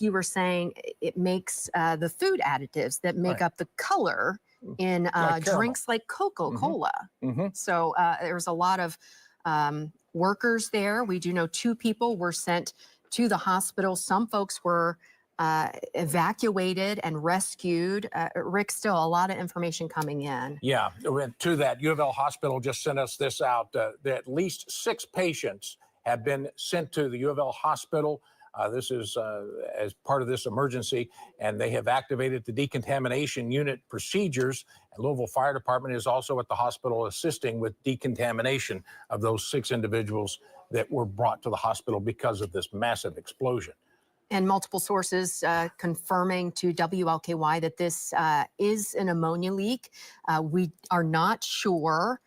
you were saying, it makes the food additives that make up the color in drinks like Coca-Cola. So there's a lot of workers there. We do know 2 people were sent to the hospital. Some folks were evacuated and rescued. Rick, still a lot of information coming in. Yeah, to that, U of L Hospital just sent us this out. That at least 6 patients have been sent to the U of L Hospital. This is as part of this emergency, and they have activated the decontamination unit procedures. And Louisville Fire Department is also at the hospital assisting with decontamination of those 6 individuals that were brought to the hospital because of this massive explosion. And multiple sources confirming to WLKY that this is an ammonia leak. We are not sure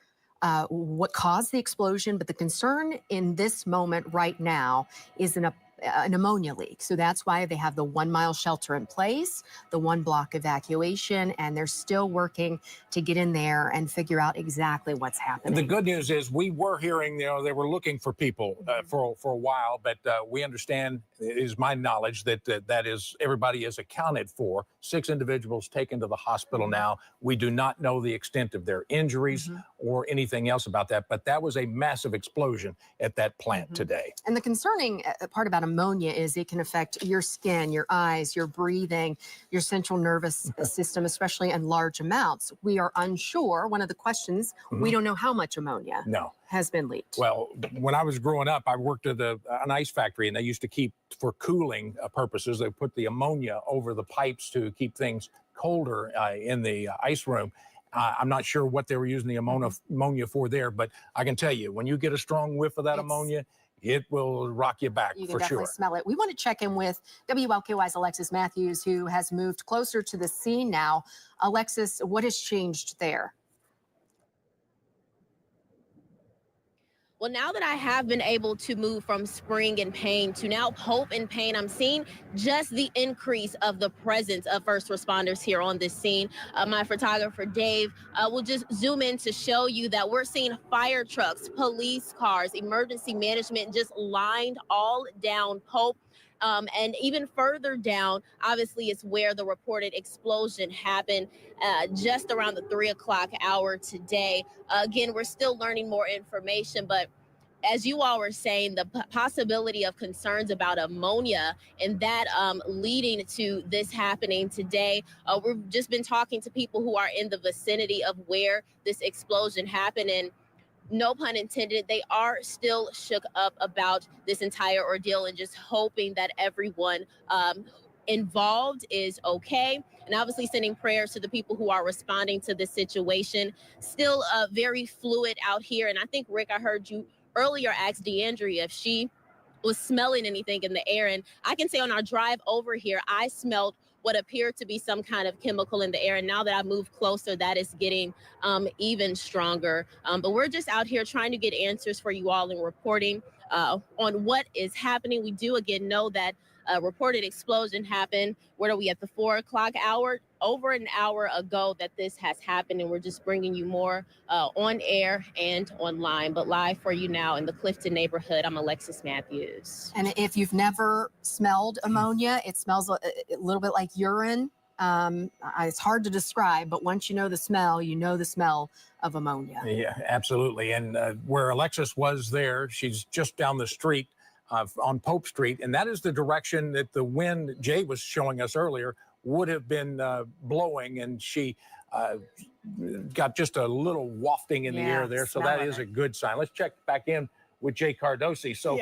what caused the explosion, but the concern in this moment right now is an ammonia leak. So that's why they have the 1-mile shelter in place, the 1-block evacuation, and they're still working to get in there and figure out exactly what's happening. The good news is we were hearing, they were looking for people for a while, but we understand, it is my knowledge that that is everybody is accounted for. 6 individuals taken to the hospital now. We do not know the extent of their injuries or anything else about that, but that was a massive explosion at that plant today. And the concerning part about ammonia is it can affect your skin, your eyes, your breathing, your central nervous system, especially in large amounts. We are unsure. One of the questions, we don't know how much ammonia has been leaked. Well, when I was growing up, I worked at an ice factory, and they used to keep, for cooling purposes, they put the ammonia over the pipes to keep things colder in the ice room. I'm not sure what they were using the ammonia for there, but I can tell you, when you get a strong whiff of that ammonia, it will rock you back for sure. You can definitely smell it. We want to check in with WLKY's Alexis Matthews, who has moved closer to the scene now. Alexis, what has changed there? Well, now that I have been able to move from spring and pain to now hope and pain, I'm seeing just the increase of the presence of first responders here on this scene. My photographer, Dave, will just zoom in to show you that we're seeing fire trucks, police cars, emergency management just lined all down Pope. And even further down, obviously, it's where the reported explosion happened just around the 3 o'clock hour today. Again, we're still learning more information, but as you all were saying, the possibility of concerns about ammonia and that leading to this happening today. We've just been talking to people who are in the vicinity of where this explosion happened, and no pun intended, they are still shook up about this entire ordeal and just hoping that everyone involved is okay. And obviously sending prayers to the people who are responding to this situation. Still very fluid out here. And I think, Rick, I heard you earlier ask DeAndrea if she was smelling anything in the air. And I can say on our drive over here, I smelled what appeared to be some kind of chemical in the air. And now that I move closer, that is getting even stronger. But we're just out here trying to get answers for you all and reporting on what is happening. We do again know that a reported explosion happened. What are we at the 4 o'clock hour? Over an hour ago that this has happened, and we're just bringing you more on air and online. But live for you now in the Clifton neighborhood, I'm Alexis Matthews. And if you've never smelled ammonia, it smells a little bit like urine. It's hard to describe, but once you know the smell of ammonia. Yeah, absolutely. And where Alexis was there, she's just down the street on Pope Street, and that is the direction that the wind Jay was showing us earlier would have been blowing, and she got just a little wafting in the air there, so that is a good sign. Let's check back in with Jay Cardosi. So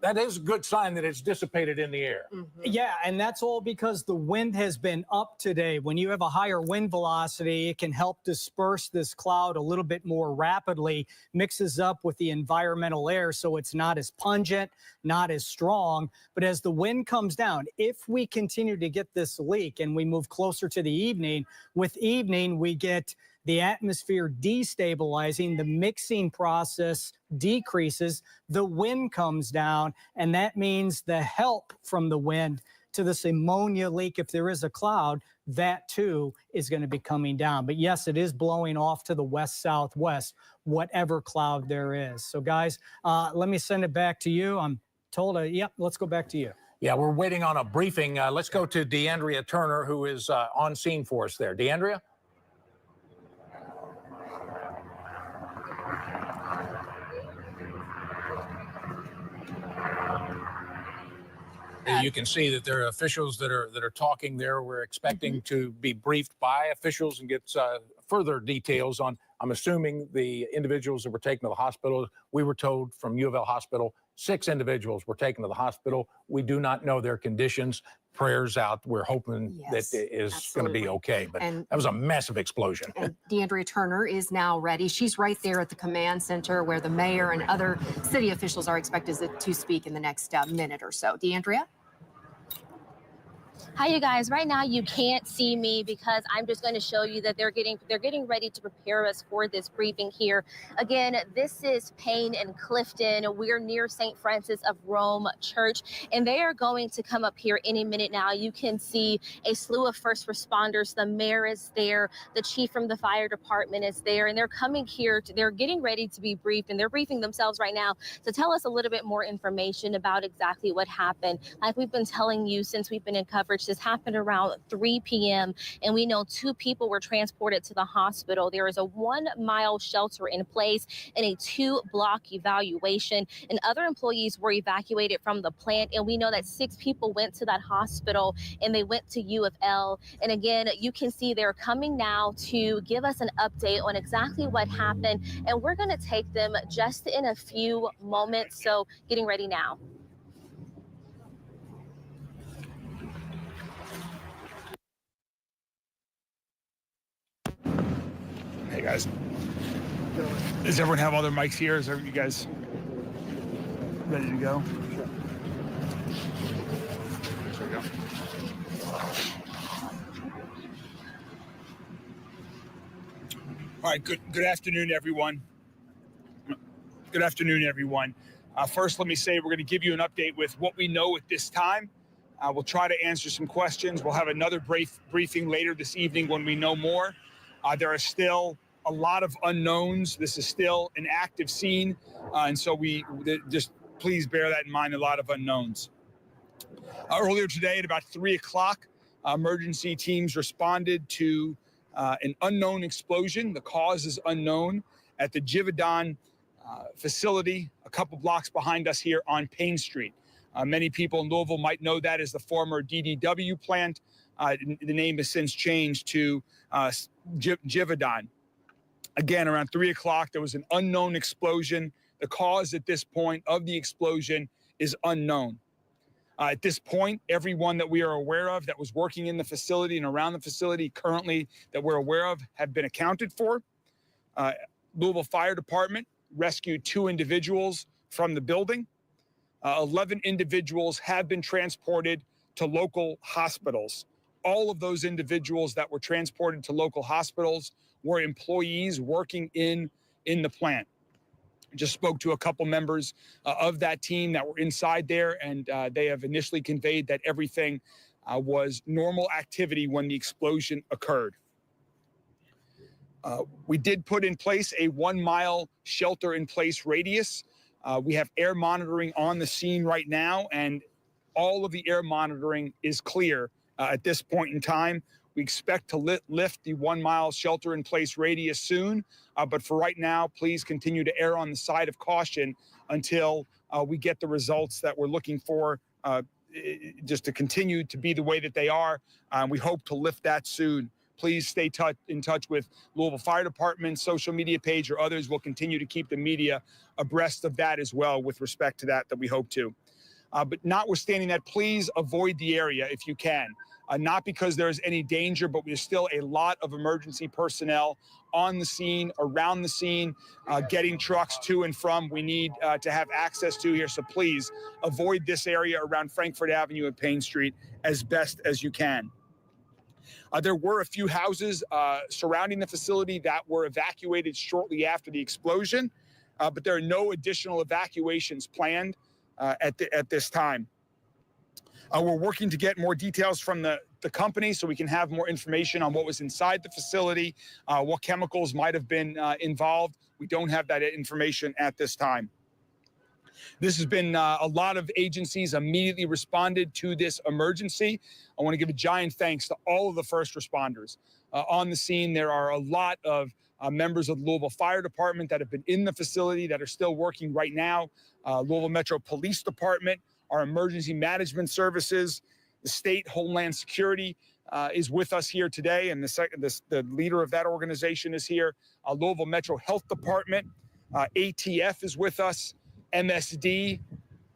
that is a good sign that it's dissipated in the air. Yeah, and that's all because the wind has been up today. When you have a higher wind velocity, it can help disperse this cloud a little bit more rapidly, mixes up with the environmental air, so it's not as pungent, not as strong. But as the wind comes down, if we continue to get this leak and we move closer to the evening, with evening we get the atmosphere destabilizing, the mixing process decreases, the wind comes down, and that means the help from the wind to this ammonia leak, if there is a cloud, that too is going to be coming down. But yes, it is blowing off to the west-southwest, whatever cloud there is. So guys, let me send it back to you. I'm told, yep, let's go back to you. Yeah, we're waiting on a briefing. Let's go to DeAndrea Turner, who is on scene for us there. DeAndrea? You can see that there are officials that are talking there. We're expecting to be briefed by officials and get further details on, I'm assuming, the individuals that were taken to the hospital. We were told from U of L Hospital, 6 individuals were taken to the hospital. We do not know their conditions. Prayers out. We're hoping that it is going to be okay. But that was a massive explosion. And DeAndrea Turner is now ready. She's right there at the command center where the mayor and other city officials are expected to speak in the next minute or so. DeAndrea? Hi, you guys. Right now, you can't see me because I'm just going to show you that they're getting ready to prepare us for this briefing here. Again, this is Payne and Clifton. We're near St. Francis of Rome Church, and they are going to come up here any minute now. You can see a slew of first responders. The mayor is there. The chief from the fire department is there, and they're coming here. They're getting ready to be briefed, and they're briefing themselves right now to tell us a little bit more information about exactly what happened. Like we've been telling you since we've been in coverage, this happened around 3 p.m. and we know 2 people were transported to the hospital. There is a 1-mile shelter in place and a 2-block evacuation, and other employees were evacuated from the plant. And we know that 6 people went to that hospital and they went to U of L. And again, you can see they're coming now to give us an update on exactly what happened. And we're going to take them just in a few moments. So getting ready now. Hey guys, does everyone have all their mics here? Are you guys ready to go? There we go. All right, good afternoon, everyone. Good afternoon, everyone. First, let me say we're going to give you an update with what we know at this time. We'll try to answer some questions. We'll have another briefing later this evening when we know more. There are still a lot of unknowns. This is still an active scene, and so we just please bear that in mind, a lot of unknowns. Earlier today at about 3 o'clock, emergency teams responded to an unknown explosion. The cause is unknown at the Givaudan facility a couple blocks behind us here on Payne Street. Many people in Louisville might know that as the former DDW plant. The name has since changed to Givaudan. Again, around 3 o'clock, there was an unknown explosion. The cause at this point of the explosion is unknown. At this point, everyone that we are aware of that was working in the facility and around the facility currently that we're aware of have been accounted for. Louisville Fire Department rescued 2 individuals from the building. 11 individuals have been transported to local hospitals. All of those individuals that were transported to local hospitals were employees working in the plant. Just spoke to a couple members of that team that were inside there, and they have initially conveyed that everything was normal activity when the explosion occurred. We did put in place a 1-mile shelter-in-place radius. We have air monitoring on the scene right now, and all of the air monitoring is clear at this point in time. We expect to lift the 1-mile shelter-in-place radius soon, but for right now, please continue to err on the side of caution until we get the results that we're looking for, just to continue to be the way that they are. We hope to lift that soon. Please stay in touch with Louisville Fire Department, social media page, or others. We'll continue to keep the media abreast of that as well with respect to that we hope to. But notwithstanding that, please avoid the area if you can. Not because there's any danger, but there's still a lot of emergency personnel on the scene, around the scene, getting trucks to and from. We need to have access to here, so please avoid this area around Frankfurt Avenue and Payne Street as best as you can. There were a few houses surrounding the facility that were evacuated shortly after the explosion, but there are no additional evacuations planned at this time. We're working to get more details from the company so we can have more information on what was inside the facility, what chemicals might have been involved. We don't have that information at this time. This has been a lot of agencies immediately responded to this emergency. I want to give a giant thanks to all of the first responders on the scene. There are a lot of members of the Louisville Fire Department that have been in the facility that are still working right now. Louisville Metro Police Department, our emergency management services, the state Homeland Security is with us here today, and the leader of that organization is here. Louisville Metro Health Department, ATF is with us, MSD,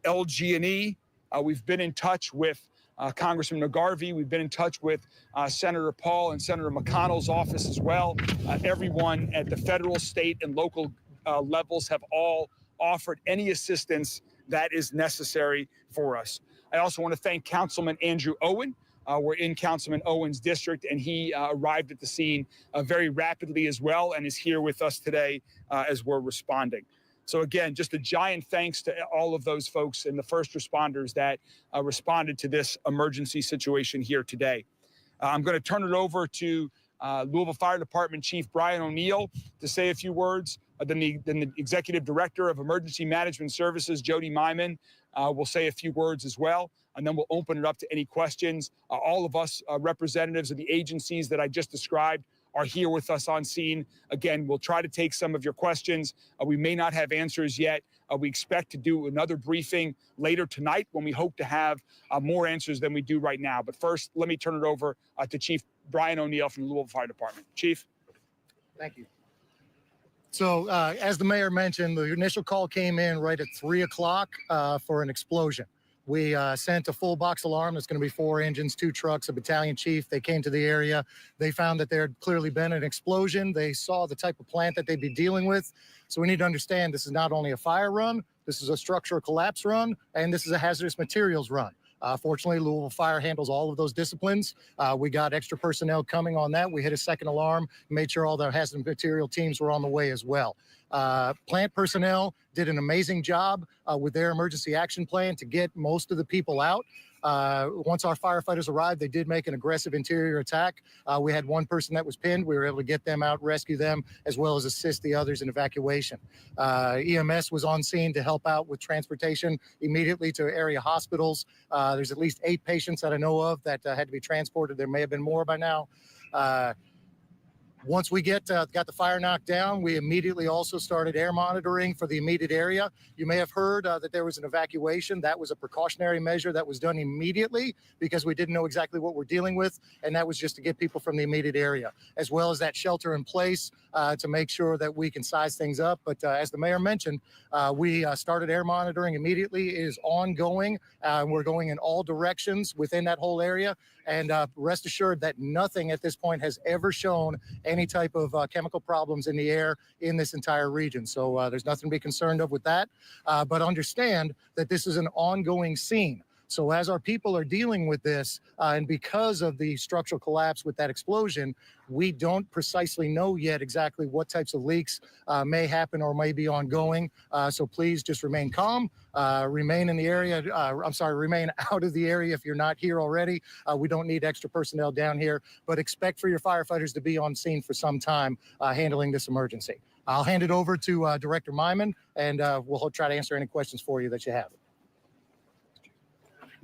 LG&E. We've been in touch with Congressman McGarvey. We've been in touch with Senator Paul and Senator McConnell's office as well. Everyone at the federal, state, and local levels have all offered any assistance that is necessary for us. I also want to thank Councilman Andrew Owen. We're in Councilman Owen's district, and he arrived at the scene very rapidly as well and is here with us today as we're responding. So again, just a giant thanks to all of those folks and the first responders that responded to this emergency situation here today. I'm going to turn it over to Louisville Fire Department Chief Brian O'Neill to say a few words. Then the Executive Director of Emergency Management Services, Jody Myman, will say a few words as well, and then we'll open it up to any questions. All of us representatives of the agencies that I just described are here with us on scene. Again, we'll try to take some of your questions. We may not have answers yet. We expect to do another briefing later tonight when we hope to have more answers than we do right now. But first, let me turn it over to Chief Brian O'Neill from the Louisville Fire Department. Chief. Thank you. So as the mayor mentioned, the initial call came in right at 3 o'clock for an explosion. We sent a full box alarm. There's going to be 4 engines, 2 trucks, a battalion chief. They came to the area. They found that there had clearly been an explosion. They saw the type of plant that they'd be dealing with. So we need to understand this is not only a fire run, this is a structural collapse run, and this is a hazardous materials run. Fortunately, Louisville Fire handles all of those disciplines. We got extra personnel coming on that. We hit a second alarm, made sure all the hazardous material teams were on the way as well. Plant personnel did an amazing job with their emergency action plan to get most of the people out. Once our firefighters arrived, they did make an aggressive interior attack. We had 1 person that was pinned. We were able to get them out, rescue them, as well as assist the others in evacuation. EMS was on scene to help out with transportation immediately to area hospitals. There's at least 8 patients that I know of that had to be transported. There may have been more by now. Once we got the fire knocked down, we immediately also started air monitoring for the immediate area. You may have heard that there was an evacuation. That was a precautionary measure that was done immediately because we didn't know exactly what we're dealing with, and that was just to get people from the immediate area, as well as that shelter in place to make sure that we can size things up. But as the mayor mentioned, we started air monitoring immediately. It is ongoing. We're going in all directions within that whole area, and rest assured that nothing at this point has ever shown any type of chemical problems in the air in this entire region. So there's nothing to be concerned of with that. But understand that this is an ongoing scene. So as our people are dealing with this, and because of the structural collapse with that explosion, we don't precisely know yet exactly what types of leaks may happen or may be ongoing. So please just remain calm, remain in the area. Remain out of the area if you're not here already. We don't need extra personnel down here, but expect for your firefighters to be on scene for some time handling this emergency. I'll hand it over to Director Myman, and we'll try to answer any questions for you that you have.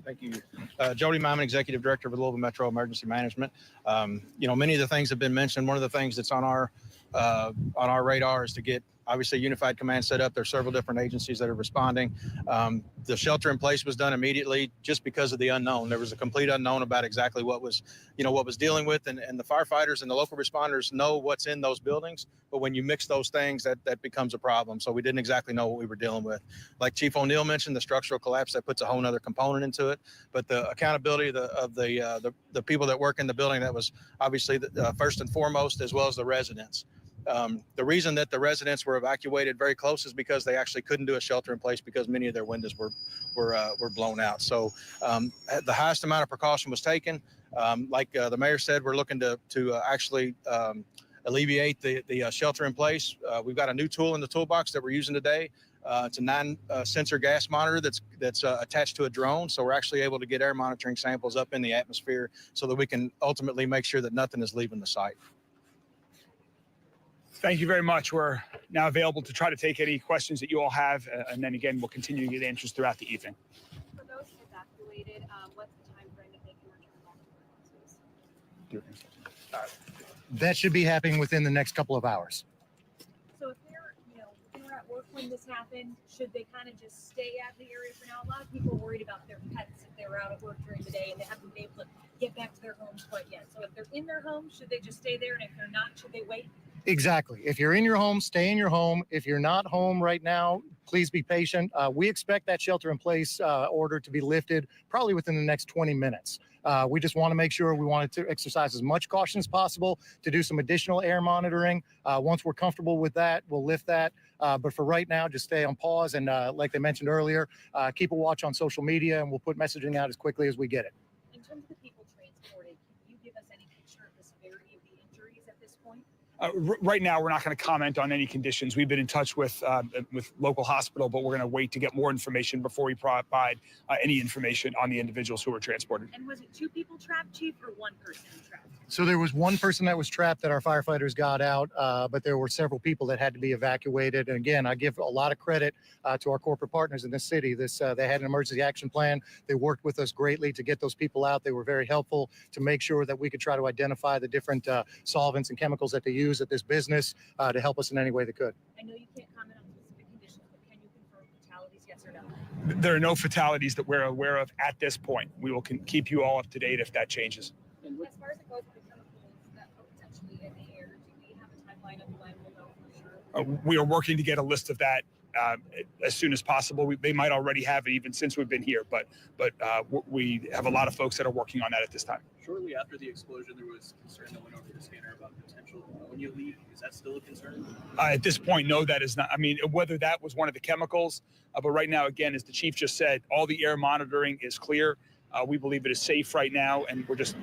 Thank you. Jody Myman, Executive Director of Louisville Metro Emergency Management. Many of the things have been mentioned. One of the things that's on our radar is to get obviously unified command set up. There's several different agencies that are responding. The shelter in place was done immediately just because of the unknown. There was a complete unknown about exactly what was dealing with, and the firefighters and the local responders know what's in those buildings. But when you mix those things, that becomes a problem. So we didn't exactly know what we were dealing with. Like Chief O'Neill mentioned, the structural collapse, that puts a whole other component into it. But the accountability of the people that work in the building, that was obviously first and foremost, as well as the residents. The reason that the residents were evacuated very close is because they actually couldn't do a shelter in place because many of their windows were blown out. So the highest amount of precaution was taken. Like the mayor said, we're looking to actually alleviate the shelter in place. We've got a new tool in the toolbox that we're using today. It's a non-sensor gas monitor that's attached to a drone. So we're actually able to get air monitoring samples up in the atmosphere so that we can ultimately make sure that nothing is leaving the site. Thank you very much. We're now available to try to take any questions that you all have, and then again, we'll continue to get answers throughout the evening. For those evacuated, what's the time frame that they can return back to their houses? That should be happening within the next couple of hours. So if they were at work when this happened, should they kind of just stay at the area for now? A lot of people are worried about their pets if they were out at work during the day and they haven't been able to get back to their homes quite yet. So if they're in their home, should they just stay there? And if they're not, should they wait? Exactly. If you're in your home, stay in your home. If you're not home right now, please be patient. We expect that shelter in place order to be lifted probably within the next 20 minutes. We just want to make sure we wanted to exercise as much caution as possible to do some additional air monitoring. Once we're comfortable with that, we'll lift that. But for right now, just stay on pause. And like they mentioned earlier, keep a watch on social media and we'll put messaging out as quickly as we get it. In terms of the people transported, can you give us any picture of the severity of the injuries at this point? Right now, we're not going to comment on any conditions. We've been in touch with local hospital, but we're going to wait to get more information before we provide any information on the individuals who were transported. And was it 2 people trapped, Chief, or 1 person trapped? So there was one person that was trapped that our firefighters got out, but there were several people that had to be evacuated. And again, I give a lot of credit to our corporate partners in this city. They had an emergency action plan. They worked with us greatly to get those people out. They were very helpful to make sure that we could try to identify the different solvents and chemicals that they use at this business to help us in any way they could. I know you can't comment on specific conditions, but can you confirm fatalities, yes or no? There are no fatalities that we're aware of at this point. We will keep you all up to date if that changes. As far as it goes with the chemicals that are potentially in the air, do we have a timeline of when we'll know for sure? We are working to get a list of that as soon as possible. They might already have it even since we've been here, but we have a lot of folks that are working on that at this time. Shortly after the explosion, there was concern that went over the scanner about potential ammonia leak. Is that still a concern? At this point, no, that is not. I mean, whether that was one of the chemicals, but right now, again, as the chief just said, all the air monitoring is clear. We believe it is safe right now, and we're just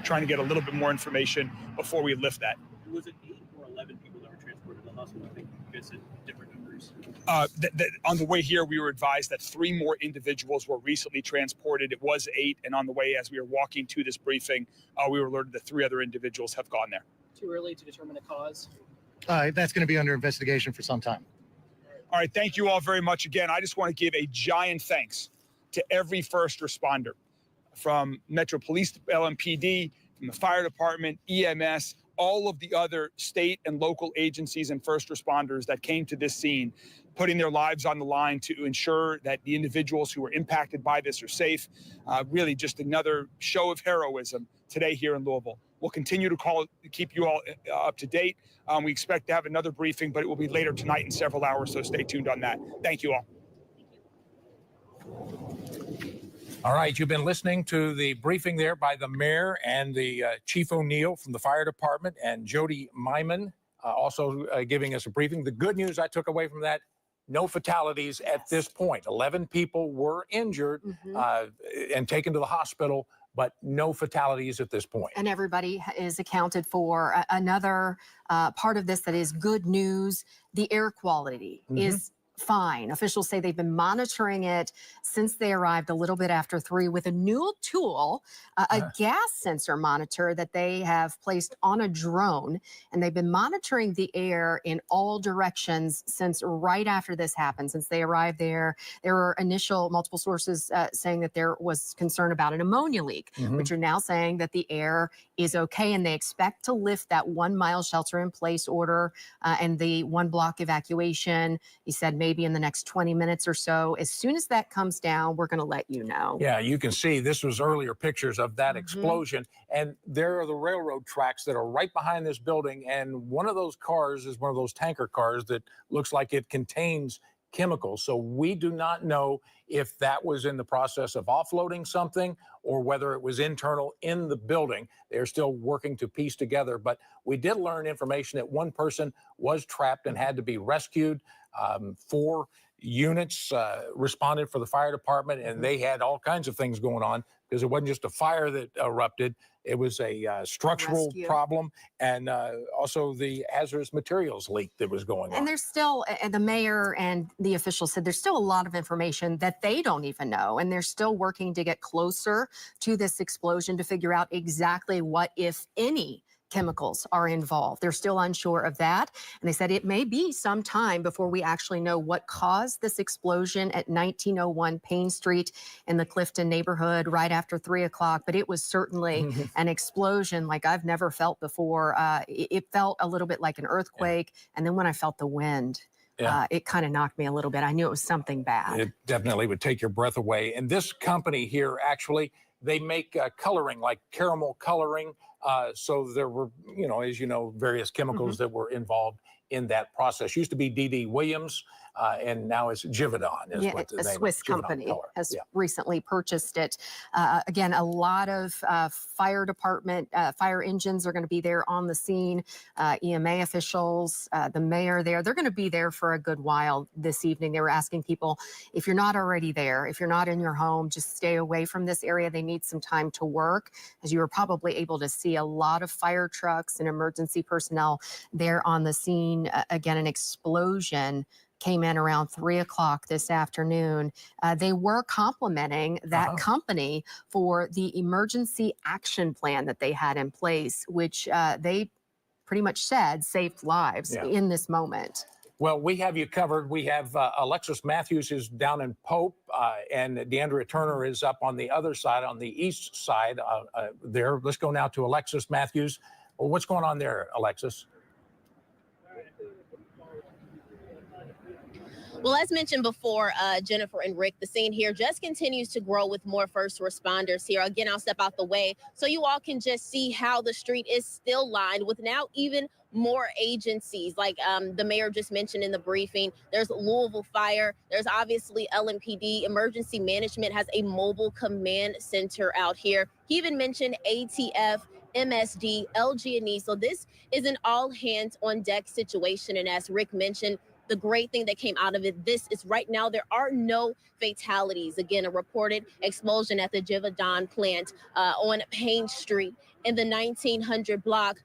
trying to get a little bit more information before we lift that. Was it 8 or 11 people that were transported to the hospital? I think you guys said different numbers. On the way here, we were advised that 3 more individuals were recently transported. It was 8, and on the way, as we were walking to this briefing, we were alerted that 3 other individuals have gone there. Too early to determine a cause? That's going to be under investigation for some time. All right, thank you all very much again. I just want to give a giant thanks to every first responder, from Metro Police, LMPD, from the fire department, EMS, all of the other state and local agencies and first responders that came to this scene, putting their lives on the line to ensure that the individuals who were impacted by this are safe. Really just another show of heroism today here in Louisville. We'll continue to keep you all up to date. We expect to have another briefing, but it will be later tonight in several hours, so stay tuned on that. Thank you all. All right, you've been listening to the briefing there by the mayor and the Chief O'Neill from the fire department, and Jody Myman also giving us a briefing. The good news I took away from that, no fatalities at this point. 11 people were injured and taken to the hospital, but no fatalities at this point. And everybody is accounted for. Another part of this that is good news, the air quality is fine. Officials say they've been monitoring it since they arrived a little bit after 3 with a new tool, a gas sensor monitor that they have placed on a drone. And they've been monitoring the air in all directions since right after this happened. Since they arrived there, there were initial multiple sources saying that there was concern about an ammonia leak, which are now saying that the air is okay. And they expect to lift that 1 mile shelter in place order and the 1 block evacuation. He said maybe in the next 20 minutes or so. As soon as that comes down, we're going to let you know. Yeah, you can see this was earlier pictures of that explosion. And there are the railroad tracks that are right behind this building. And one of those cars is one of those tanker cars that looks like it contains chemicals. So we do not know if that was in the process of offloading something or whether it was internal in the building. They're still working to piece together. But we did learn information that 1 person was trapped and had to be rescued. 4 units responded for the fire department, and they had all kinds of things going on because it wasn't just a fire that erupted. It was a structural problem and also the hazardous materials leak that was going on. And there's still, the mayor and the officials said there's still a lot of information that they don't even know. And they're still working to get closer to this explosion to figure out exactly what, if any, chemicals are involved. They're still unsure of that. And they said it may be some time before we actually know what caused this explosion at 1901 Payne Street in the Clifton neighborhood right after 3 o'clock. But it was certainly an explosion like I've never felt before. It felt a little bit like an earthquake. And then when I felt the wind, it kind of knocked me a little bit. I knew it was something bad. It definitely would take your breath away. And this company here, actually, they make coloring, like caramel coloring. So there were, as you know, various chemicals that were involved in that process. Used to be D.D. Williams, and now it's Givaudan. Is what the A name Swiss is, Givaudan company color. has recently purchased it. Again, a lot of fire department, fire engines are going to be there on the scene. EMA officials, the mayor there, they're going to be there for a good while this evening. They were asking people, if you're not already there, if you're not in your home, just stay away from this area. They need some time to work. As you were probably able to see, a lot of fire trucks and emergency personnel there on the scene. Again, an explosion came in around 3 o'clock this afternoon. They were complimenting that company for the emergency action plan that they had in place, which they pretty much said saved lives in this moment. Well, we have you covered. We have Alexis Matthews is down in Pope, and DeAndrea Turner is up on the other side, on the east side there. Let's go now to Alexis Matthews. Well, what's going on there, Alexis? Well, as mentioned before, Jennifer and Rick, the scene here just continues to grow with more first responders here. Again, I'll step out the way so you all can just see how the street is still lined with now even more agencies. Like the mayor just mentioned in the briefing, there's Louisville Fire. There's obviously LMPD. Emergency Management has a mobile command center out here. He even mentioned ATF, MSD, LG&E. So this is an all hands on deck situation. And as Rick mentioned, the great thing that came out of it, this is right now, there are no fatalities. Again, a reported explosion at the Givaudan plant on Payne Street in the 1900 block.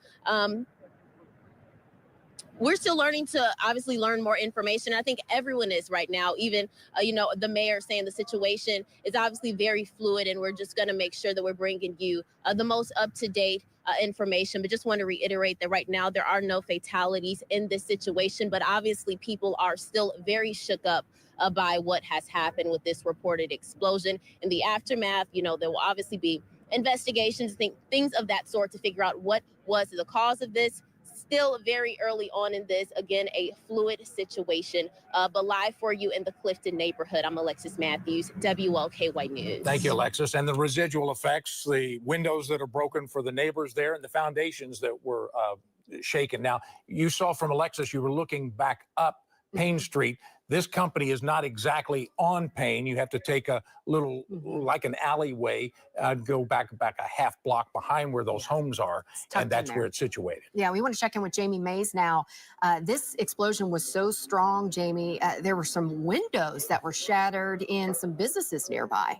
We're still learning to obviously learn more information. I think everyone is right now, even, the mayor saying the situation is obviously very fluid, and we're just going to make sure that we're bringing you the most up-to-date information. But just want to reiterate that right now there are no fatalities in this situation, but obviously people are still very shook up by what has happened with this reported explosion. In the aftermath, there will obviously be investigations, things of that sort to figure out what was the cause of this. Still very early on in this, again, a fluid situation, but live for you in the Clifton neighborhood. I'm Alexis Matthews, WLKY News. Thank you, Alexis. And the residual effects, the windows that are broken for the neighbors there and the foundations that were shaken. Now, you saw from Alexis, you were looking back up Payne Street. This company is not exactly on Payne. You have to take a little, like an alleyway, go back a half block behind where those homes are, and that's where it's situated. Yeah, we want to check in with Jamie Mays now. This explosion was so strong, Jamie, there were some windows that were shattered in some businesses nearby.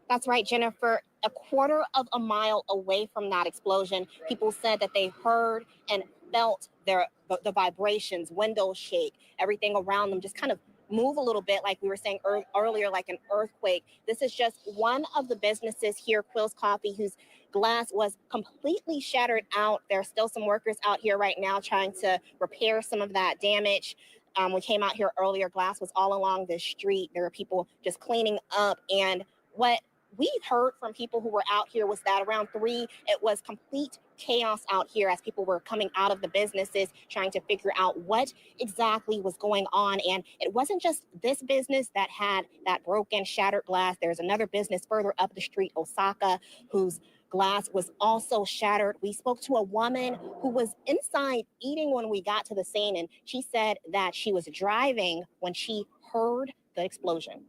That's right, Jennifer. A quarter of a mile away from that explosion, people said that they heard and felt the vibrations, windows shake, everything around them just kind of move a little bit, like we were saying earlier, like an earthquake. This is just one of the businesses here, Quill's Coffee, whose glass was completely shattered out. There are still some workers out here right now trying to repair some of that damage. We came out here earlier, glass was all along the street. There were people just cleaning up, and what we heard from people who were out here was that around 3, it was complete chaos out here as people were coming out of the businesses trying to figure out what exactly was going on. And it wasn't just this business that had that broken, shattered glass. There's another business further up the street, Osaka, whose glass was also shattered. We spoke to a woman who was inside eating when we got to the scene, and she said that she was driving when she heard the explosion.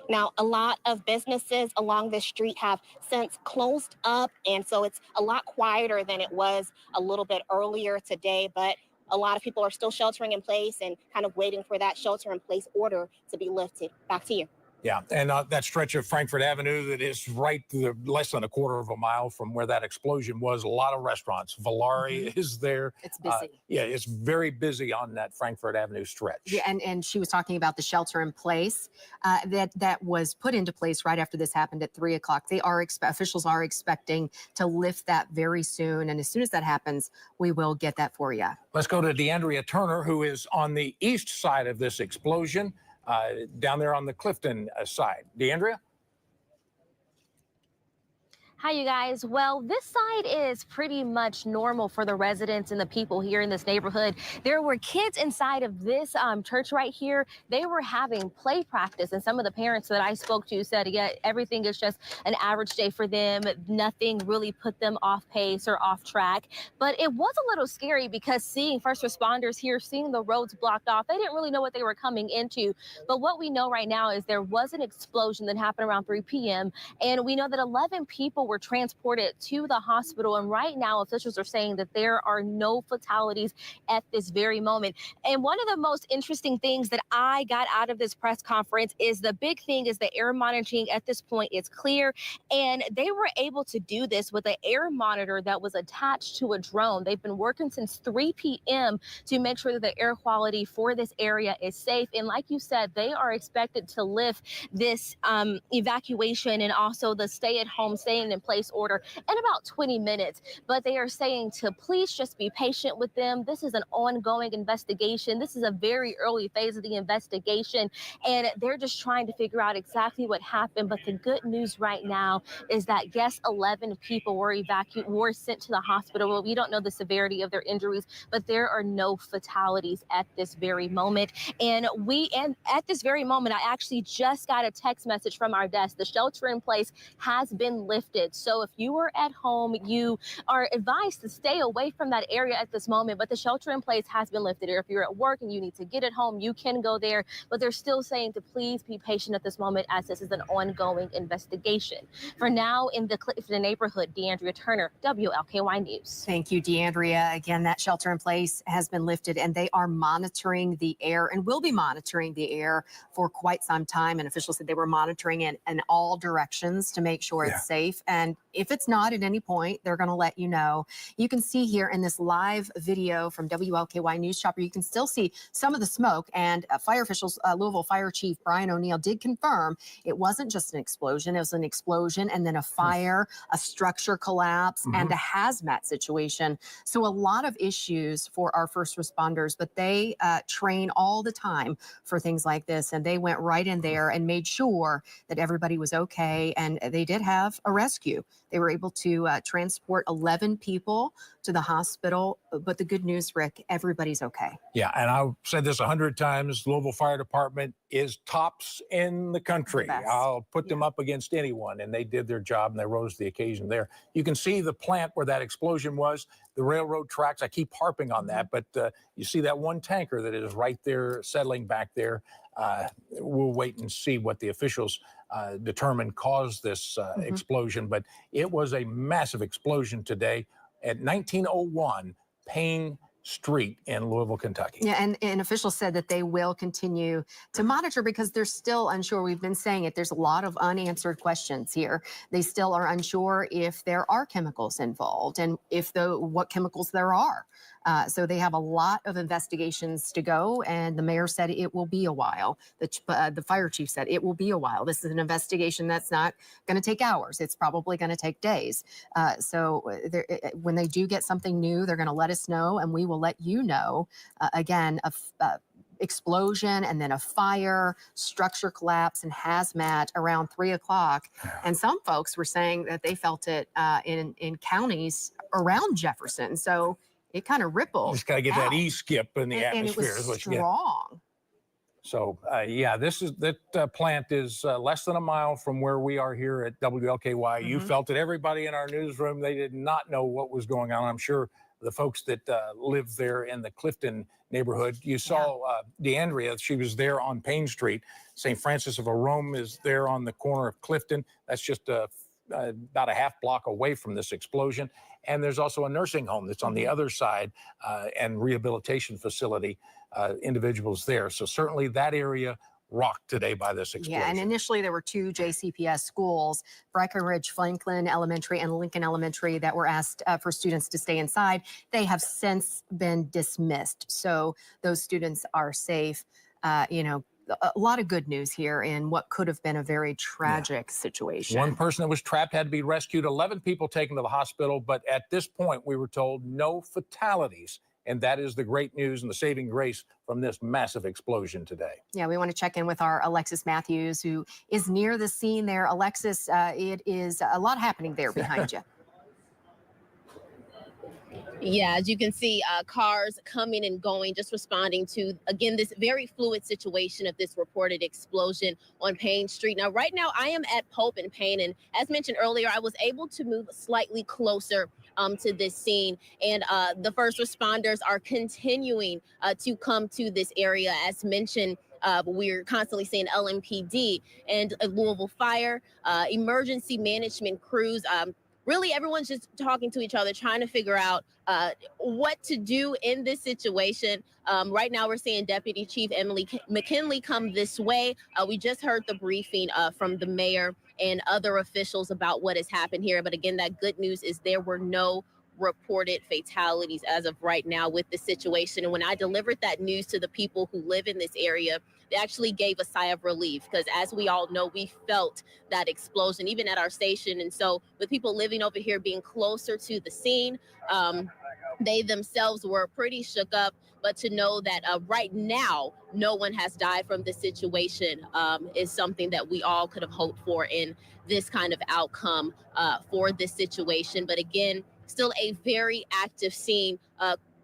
Now, a lot of businesses along this street have since closed up, and so it's a lot quieter than it was a little bit earlier today, but a lot of people are still sheltering in place and kind of waiting for that shelter in place order to be lifted. Back to you. Yeah, and that stretch of Frankfurt Avenue that is less than a quarter of a mile from where that explosion was, a lot of restaurants. Valari is there. It's busy. Yeah, it's very busy on that Frankfurt Avenue stretch. Yeah, and she was talking about the shelter in place that was put into place right after this happened at 3 o'clock. Officials are expecting to lift that very soon, and as soon as that happens, we will get that for you. Let's go to DeAndrea Turner, who is on the east side of this explosion, down there on the Clifton side. DeAndrea? Hi, you guys. Well, this side is pretty much normal for the residents and the people here in this neighborhood. There were kids inside of this church right here. They were having play practice, and some of the parents that I spoke to said, yeah, everything is just an average day for them. Nothing really put them off pace or off track. But it was a little scary because seeing first responders here, seeing the roads blocked off, they didn't really know what they were coming into. But what we know right now is there was an explosion that happened around 3 p.m. And we know that 11 people were transported to the hospital, and right now officials are saying that there are no fatalities at this very moment. And one of the most interesting things that I got out of this press conference is the big thing is the air monitoring at this point is clear, and they were able to do this with an air monitor that was attached to a drone. They've been working since 3 p.m. to make sure that the air quality for this area is safe, and like you said, they are expected to lift this evacuation and also the staying in place order in about 20 minutes. But they are saying to please just be patient with them. This is an ongoing investigation. This is a very early phase of the investigation, and they're just trying to figure out exactly what happened. But the good news right now is that yes, 11 people were sent to the hospital. Well, we don't know the severity of their injuries, but there are no fatalities at this very moment. And at this very moment, I actually just got a text message from our desk. The shelter in place has been lifted. So if you are at home, you are advised to stay away from that area at this moment, but the shelter in place has been lifted. Or if you're at work and you need to get at home, you can go there, but they're still saying to please be patient at this moment as this is an ongoing investigation. For now, in the Clifton neighborhood, DeAndrea Turner, WLKY News. Thank you, DeAndrea. Again, that shelter in place has been lifted, and they are monitoring the air and will be monitoring the air for quite some time. And officials said they were monitoring in all directions to make sure it's safe. And if it's not at any point, they're going to let you know. You can see here in this live video from WLKY News Chopper, you can still see some of the smoke. And fire officials, Louisville Fire Chief Brian O'Neill did confirm it wasn't just an explosion. It was an explosion and then a fire, a structure collapse, and a hazmat situation. So a lot of issues for our first responders, but they train all the time for things like this. And they went right in there and made sure that everybody was okay. And they did have a rescue. They were able to transport 11 people to the hospital. But the good news, Rick, everybody's okay. Yeah, and I've said this 100 times. Louisville Fire Department is tops in the country. I'll put them up against anyone, and they did their job, and they rose to the occasion there. You can see the plant where that explosion was, the railroad tracks. I keep harping on that, but you see that one tanker that is right there settling back there. We'll wait and see what the officials determine caused this explosion, but it was a massive explosion today at 1901 Payne Street in Louisville, Kentucky. Yeah, and officials said that they will continue to monitor because they're still unsure. We've been saying it. There's a lot of unanswered questions here. They still are unsure if there are chemicals involved and what chemicals there are. So they have a lot of investigations to go, and the mayor said it will be a while. The fire chief said it will be a while. This is an investigation that's not going to take hours. It's probably going to take days. So when they do get something new, they're going to let us know, and we will let you know. Again, explosion and then a fire, structure collapse, and hazmat around 3 o'clock. And some folks were saying that they felt it in counties around Jefferson. So it kind of rippled. Just got to get that E-skip in the atmosphere. And it was strong. So, yeah, that plant is less than a mile from where we are here at WLKY. You felt it. Everybody in our newsroom, they did not know what was going on. I'm sure the folks that live there in the Clifton neighborhood, you saw DeAndrea, she was there on Payne Street. St. Francis of Rome is there on the corner of Clifton. That's just about a half block away from this explosion. And there's also a nursing home that's on the other side and rehabilitation facility, individuals there. So certainly that area rocked today by this explosion. Yeah, and initially there were 2 JCPS schools, Breckenridge Franklin Elementary and Lincoln Elementary, that were asked for students to stay inside. They have since been dismissed. So those students are safe. A lot of good news here in what could have been a very tragic situation. One person that was trapped had to be rescued, 11 people taken to the hospital, but at this point we were told no fatalities. And that is the great news and the saving grace from this massive explosion today. Yeah, we want to check in with our Alexis Matthews, who is near the scene there. Alexis, it is a lot happening there behind you. Yeah, as you can see, cars coming and going, just responding to, again, this very fluid situation of this reported explosion on Payne Street. Now, right now, I am at Pope and Payne, and as mentioned earlier, I was able to move slightly closer to this scene, and the first responders are continuing to come to this area. As mentioned, we're constantly seeing LMPD and Louisville Fire, emergency management crews. Really, everyone's just talking to each other, trying to figure out what to do in this situation. Right now, we're seeing Deputy Chief Emily McKinley come this way. We just heard the briefing from the mayor and other officials about what has happened here. But again, that good news is there were no reported fatalities as of right now with the situation. And when I delivered that news to the people who live in this area, they actually gave a sigh of relief, because as we all know, we felt that explosion even at our station. And so with people living over here being closer to the scene, they themselves were pretty shook up. But to know that right now, no one has died from this situation is something that we all could have hoped for in this kind of outcome for this situation. But again, still a very active scene.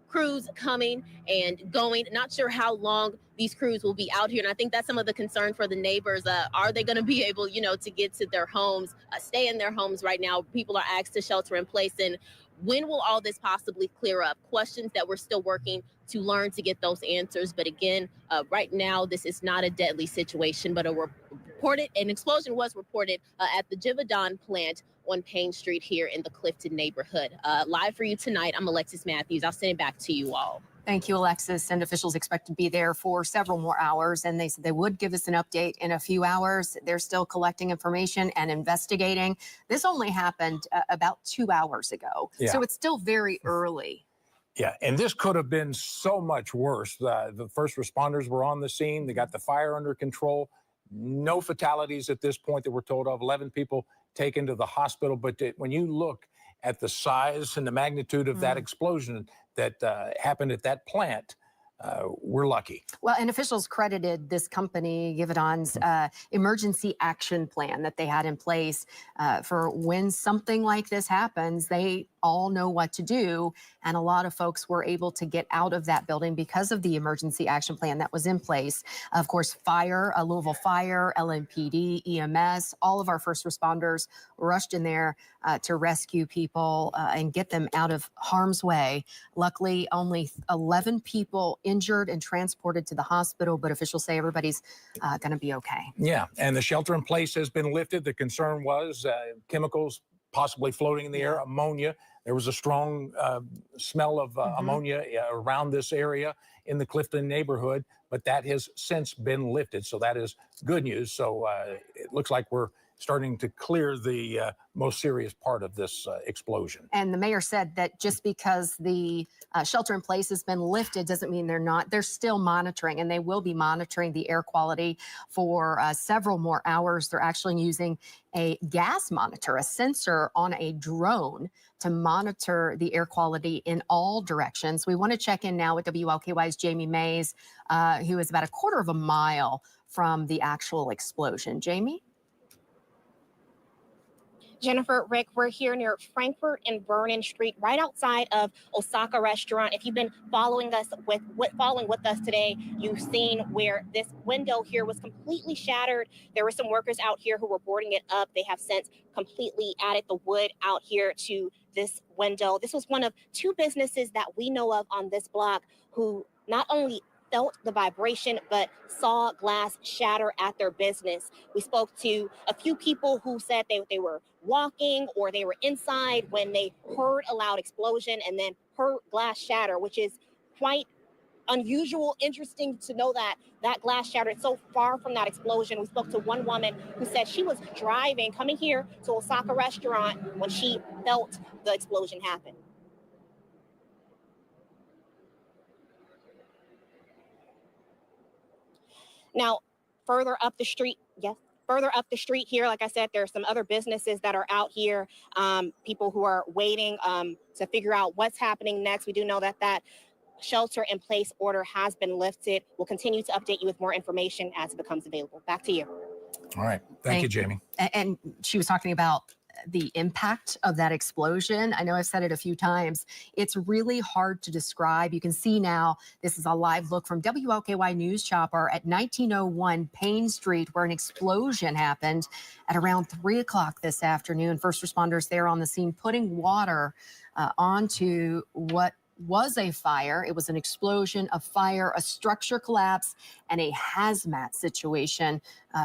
Crews coming and going. Not sure how long these crews will be out here. And I think that's some of the concern for the neighbors. Are they going to be able, to get to their homes, stay in their homes right now? People are asked to shelter in place. And when will all this possibly clear up? Questions that we're still working to learn to get those answers. But again, right now, this is not a deadly situation, but an explosion was reported at the Givaudan plant on Payne Street here in the Clifton neighborhood. Live for you tonight, I'm Alexis Matthews. I'll send it back to you all. Thank you, Alexis. And officials expect to be there for several more hours. And they said they would give us an update in a few hours. They're still collecting information and investigating. This only happened about 2 hours ago. Yeah. So it's still very early. Yeah, and this could have been so much worse. The first responders were on the scene. They got the fire under control. No fatalities at this point that we're told of. 11 people taken to the hospital. But when you look at the size and the magnitude of that explosion that happened at that plant, we're lucky. Well, and officials credited this company, Givaudan's emergency action plan that they had in place for when something like this happens. They all know what to do. And a lot of folks were able to get out of that building because of the emergency action plan that was in place. Of course, fire, Louisville Fire, LMPD, EMS, all of our first responders rushed in there to rescue people and get them out of harm's way. Luckily, only 11 people injured and transported to the hospital, but officials say everybody's going to be okay. Yeah, and the shelter in place has been lifted. The concern was chemicals possibly floating in the air, ammonia. There was a strong smell of ammonia around this area in the Clifton neighborhood, but that has since been lifted. So that is good news. So it looks like we're starting to clear the most serious part of this explosion. And the mayor said that just because the shelter in place has been lifted doesn't mean they're still monitoring, and they will be monitoring the air quality for several more hours. They're actually using a gas monitor, a sensor on a drone to monitor the air quality in all directions. We want to check in now with WLKY's Jamie Mays, who is about a quarter of a mile from the actual explosion. Jamie? Jennifer, Rick, we're here near Frankfurt and Vernon Street, right outside of Osaka Restaurant. If you've been following with us today, you've seen where this window here was completely shattered. There were some workers out here who were boarding it up. They have since completely added the wood out here to this window. This was one of 2 businesses that we know of on this block who not only felt the vibration, but saw glass shatter at their business. We spoke to a few people who said they were walking or they were inside when they heard a loud explosion and then heard glass shatter, which is quite unusual, interesting to know that that glass shattered so far from that explosion. We spoke to one woman who said she was driving, coming here to Osaka restaurant when she felt the explosion happen. Now, further up the street, yes, further up the street here, like I said, there are some other businesses that are out here, people who are waiting to figure out what's happening next. We do know that that shelter in place order has been lifted. We'll continue to update you with more information as it becomes available. Back to you. All right. Thank you, Jamie. And she was talking about the impact of that explosion. I know I've said it a few times. It's really hard to describe. You can see now, this is a live look from WLKY News Chopper at 1901 Payne Street, where an explosion happened at around 3 o'clock this afternoon. First responders there on the scene putting water onto what was a fire. It was an explosion, a fire, a structure collapse, and a hazmat situation.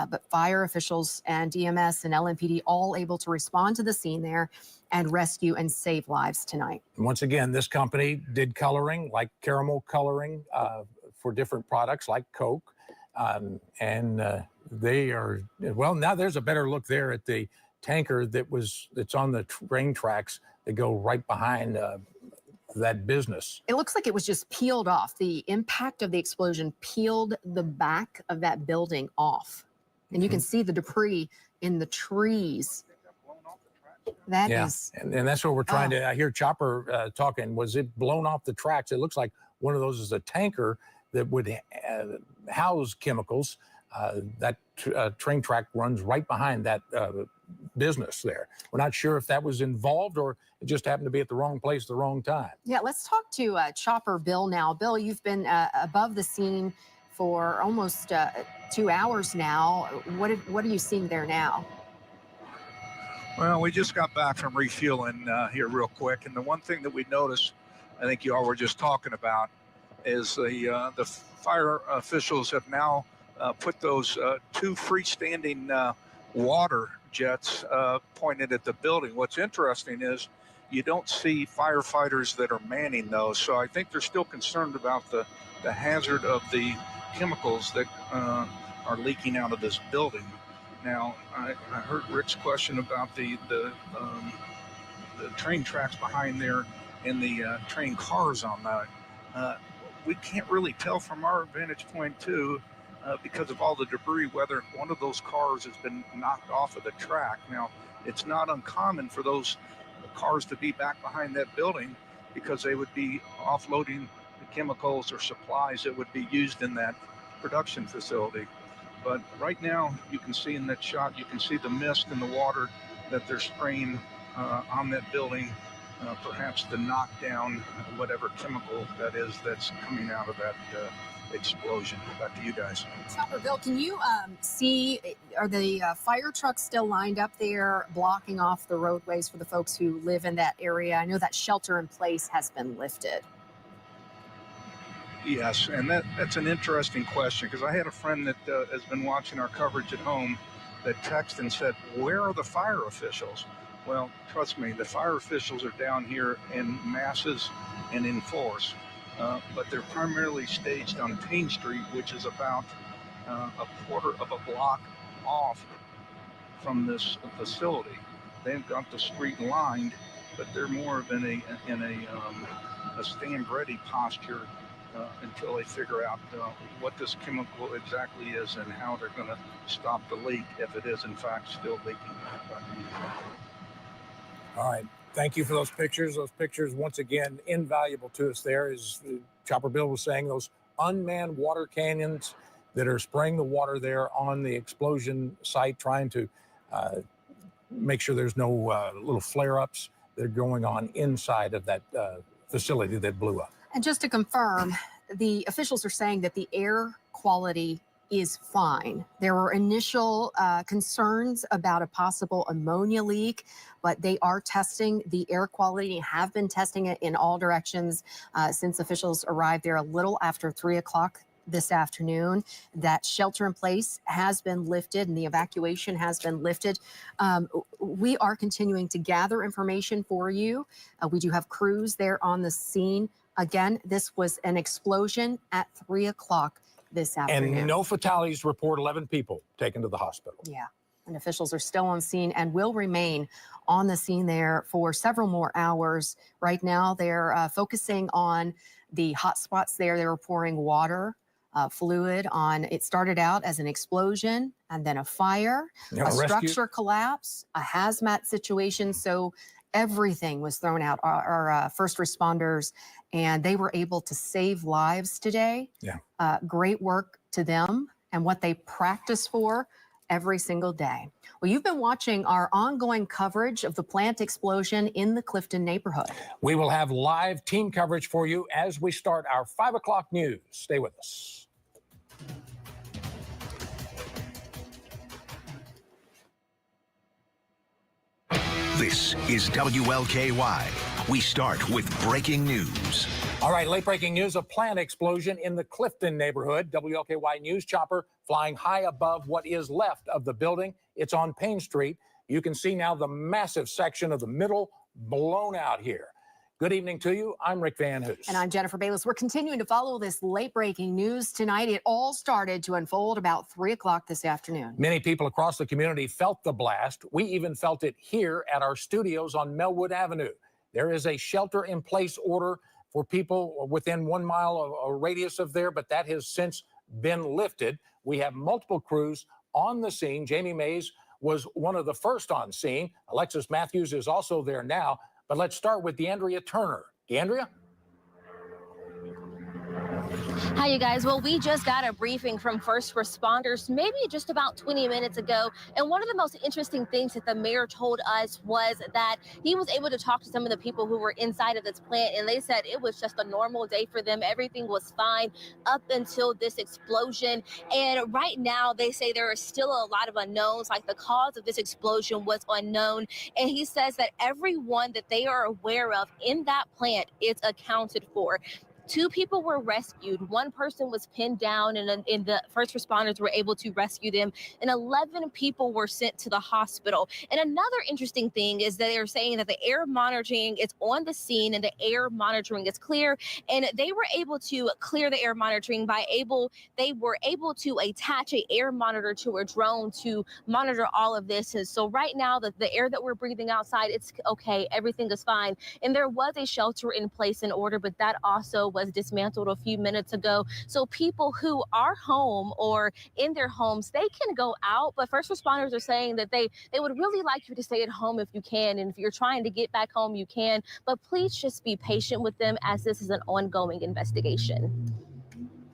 But fire officials and EMS and LMPD all able to respond to the scene there and rescue and save lives tonight. Once again, this company did coloring, like caramel coloring for different products like Coke. They are, well, now there's a better look there at the tanker that's on the train tracks that go right behind that business. It looks like it was just peeled off. The impact of the explosion peeled the back of that building off. And you can see the debris in the trees. That is. And that's what we're trying to, I hear Chopper talking, was it blown off the tracks? It looks like one of those is a tanker that would house chemicals. That train track runs right behind that business there. We're not sure if that was involved or it just happened to be at the wrong place at the wrong time. Yeah, let's talk to Chopper Bill now. Bill, you've been above the scene for almost 2 hours now. What are you seeing there now? Well, we just got back from refueling here real quick, and the one thing that we noticed, I think you all were just talking about, is the fire officials have now put those two freestanding water jets pointed at the building. What's interesting is you don't see firefighters that are manning those, so I think they're still concerned about the hazard of the chemicals that are leaking out of this building. Now, I heard Rick's question about the train tracks behind there and the train cars on that. We can't really tell from our vantage point too, because of all the debris, whether one of those cars has been knocked off of the track. Now, it's not uncommon for those cars to be back behind that building because they would be offloading the chemicals or supplies that would be used in that production facility. But right now, you can see in that shot, you can see the mist and the water that they're spraying on that building, perhaps to knock down whatever chemical that is that's coming out of that explosion. Back to you guys. Chopper Bill, can you see, are the fire trucks still lined up there blocking off the roadways for the folks who live in that area? I know that shelter in place has been lifted. Yes, and that's an interesting question, because I had a friend that has been watching our coverage at home that texted and said, where are the fire officials? Well, trust me, the fire officials are down here in masses and in force. But they're primarily staged on Payne Street, which is about a quarter of a block off from this facility. They've got the street lined, but they're more of in a stand-ready posture until they figure out what this chemical exactly is and how they're going to stop the leak if it is in fact still leaking. All right. Thank you for those pictures. Those pictures, once again, invaluable to us there. As Chopper Bill was saying, those unmanned water cannons that are spraying the water there on the explosion site, trying to make sure there's no little flare-ups that are going on inside of that facility that blew up. And just to confirm, the officials are saying that the air quality is fine. There were initial concerns about a possible ammonia leak, but they are testing the air quality, have been testing it in all directions since officials arrived there a little after 3 o'clock this afternoon. That shelter in place has been lifted and the evacuation has been lifted. We are continuing to gather information for you. We do have crews there on the scene Again, this was an explosion at 3 o'clock this afternoon. And no fatalities report, 11 people taken to the hospital. Yeah, and officials are still on scene and will remain on the scene there for several more hours. Right now, they're focusing on the hot spots there. They were pouring water, fluid on. It started out as an explosion and then a fire, a structure collapse, a hazmat situation. So everything was thrown out. Our first responders, and they were able to save lives today. Yeah. Great work to them and what they practice for every single day. Well, you've been watching our ongoing coverage of the plant explosion in the Clifton neighborhood. We will have live team coverage for you as we start our 5 o'clock news. Stay with us. This is WLKY. We start with breaking news. All right, late breaking news, a plant explosion in the Clifton neighborhood. WLKY News chopper flying high above what is left of the building. It's on Payne Street. You can see now the massive section of the middle blown out here. Good evening to you. I'm Rick Van Hoos. And I'm Jennifer Bayless. We're continuing to follow this late breaking news tonight. It all started to unfold about 3 o'clock this afternoon. Many people across the community felt the blast. We even felt it here at our studios on Melwood Avenue. There is a shelter-in-place order for people within 1 mile of a radius of there, but that has since been lifted. We have multiple crews on the scene. Jamie Mays was one of the first on scene. Alexis Matthews is also there now. But let's start with DeAndrea Turner. DeAndrea? Hi, you guys. Well, we just got a briefing from first responders maybe just about 20 minutes ago. And one of the most interesting things that the mayor told us was that he was able to talk to some of the people who were inside of this plant. And they said it was just a normal day for them. Everything was fine up until this explosion. And right now, they say there are still a lot of unknowns, like the cause of this explosion was unknown. And he says that everyone that they are aware of in that plant is accounted for. 2 people were rescued. 1 person was pinned down, and the first responders were able to rescue them. And 11 people were sent to the hospital. And another interesting thing is that they're saying that the air monitoring is on the scene and the air monitoring is clear. And they were able to clear the air monitoring they were able to attach an air monitor to a drone to monitor all of this. And so right now, the air that we're breathing outside, it's okay. Everything is fine. And there was a shelter in place in order, but that also was dismantled a few minutes ago. So people who are home or in their homes, they can go out, but first responders are saying that they would really like you to stay at home if you can. And if you're trying to get back home, you can, but please just be patient with them as this is an ongoing investigation.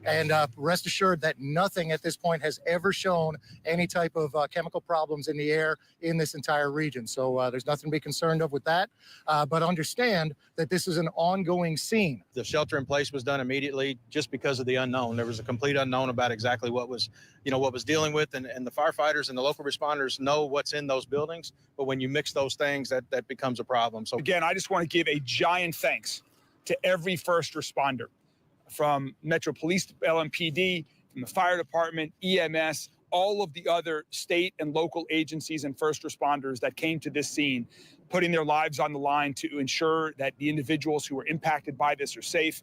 And rest assured that nothing at this point has ever shown any type of chemical problems in the air in this entire region. So there's nothing to be concerned of with that. But understand that this is an ongoing scene. The shelter in place was done immediately just because of the unknown. There was a complete unknown about exactly what was dealing with. And the firefighters and the local responders know what's in those buildings. But when you mix those things, that becomes a problem. So again, I just want to give a giant thanks to every first responder, from Metro Police, LMPD, from the fire department, EMS, all of the other state and local agencies and first responders that came to this scene, putting their lives on the line to ensure that the individuals who were impacted by this are safe.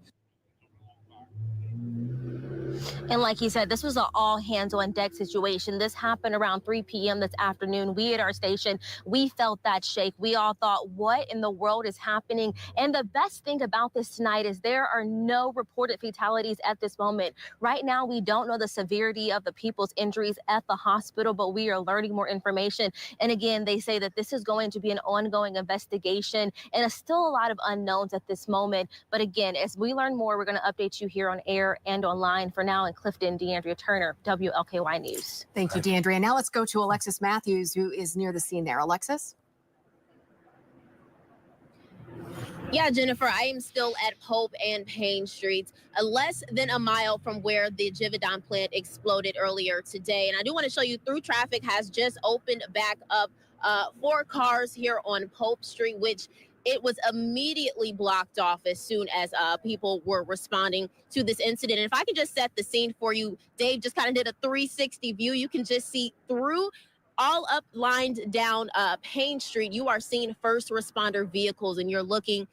And like he said, this was an all hands on deck situation. This happened around 3 p.m. this afternoon. We at our station, we felt that shake. We all thought, what in the world is happening? And the best thing about this tonight is there are no reported fatalities at this moment. Right now, we don't know the severity of the people's injuries at the hospital, but we are learning more information. And again, they say that this is going to be an ongoing investigation, and it's still a lot of unknowns at this moment. But again, as we learn more, we're going to update you here on air and online. For now in Clifton, DeAndrea Turner, WLKY News. Thank you, DeAndrea. Now let's go to Alexis Matthews, who is near the scene there. Alexis? Yeah, Jennifer, I am still at Pope and Payne Streets, less than a mile from where the Givaudan plant exploded earlier today. And I do want to show you through traffic has just opened back up 4 cars here on Pope Street, which it was immediately blocked off as soon as people were responding to this incident. And if I can just set the scene for you, Dave just kind of did a 360 view. You can just see through all up lined down Payne Street. You are seeing first responder vehicles, and you're looking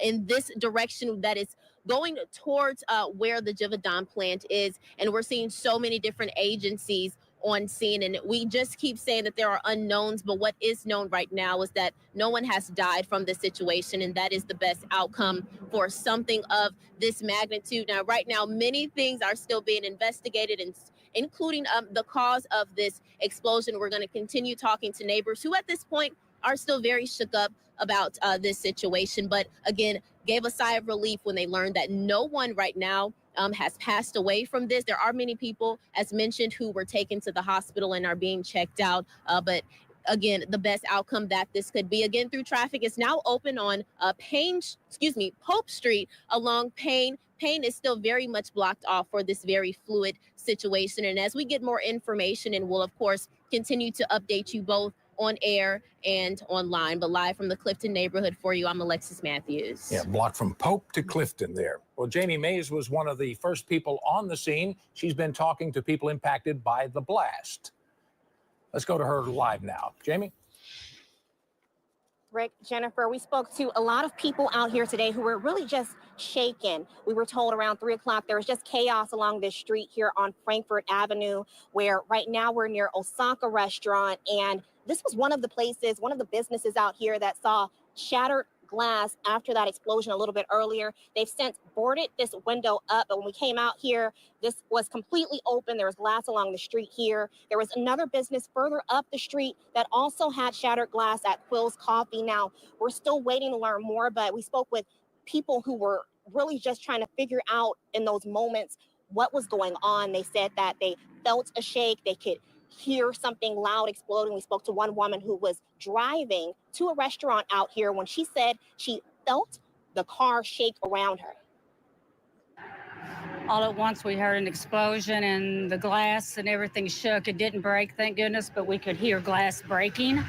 in this direction that is going towards where the Givaudan plant is. And we're seeing so many different agencies on scene, and we just keep saying that there are unknowns, but what is known right now is that no one has died from this situation, and that is the best outcome for something of this magnitude. Now, right now, many things are still being investigated, and including the cause of this explosion. We're going to continue talking to neighbors who at this point are still very shook up about this situation, but again, gave a sigh of relief when they learned that no one right now has passed away from this. There are many people, as mentioned, who were taken to the hospital and are being checked out. But again, the best outcome that this could be. Again, through traffic is now open on Pope Street along Payne. Payne is still very much blocked off for this very fluid situation. And as we get more information, and we'll of course continue to update you both on air and online. But live from the Clifton neighborhood for you, I'm Alexis Matthews. Yeah, blocked from Pope to Clifton there. Well, Jamie Mays was one of the first people on the scene. She's been talking to people impacted by the blast. Let's go to her live now. Jamie? Rick, Jennifer, we spoke to a lot of people out here today who were really just shaken. We were told around 3 o'clock there was just chaos along this street here on Frankfurt Avenue, where right now we're near Osaka Restaurant. And this was one of the places, one of the businesses out here that saw shattered glass after that explosion a little bit earlier. They've since boarded this window up, but when we came out here, this was completely open. There was glass along the street here. There was another business further up the street that also had shattered glass at Quill's Coffee. Now, we're still waiting to learn more, but we spoke with people who were really just trying to figure out in those moments what was going on. They said that they felt a shake. They could hear something loud exploding. We spoke to one woman who was driving to a restaurant out here when she said she felt the car shake around her. All at once we heard an explosion and the glass and everything shook. It didn't break, thank goodness, but we could hear glass breaking.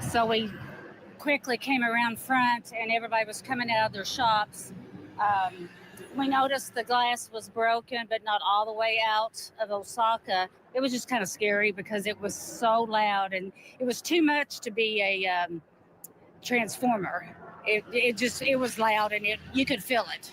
So we quickly came around front and everybody was coming out of their shops. We noticed the glass was broken, but not all the way out of Osaka. It was just kind of scary because it was so loud and it was too much to be a transformer. It was loud and you could feel it.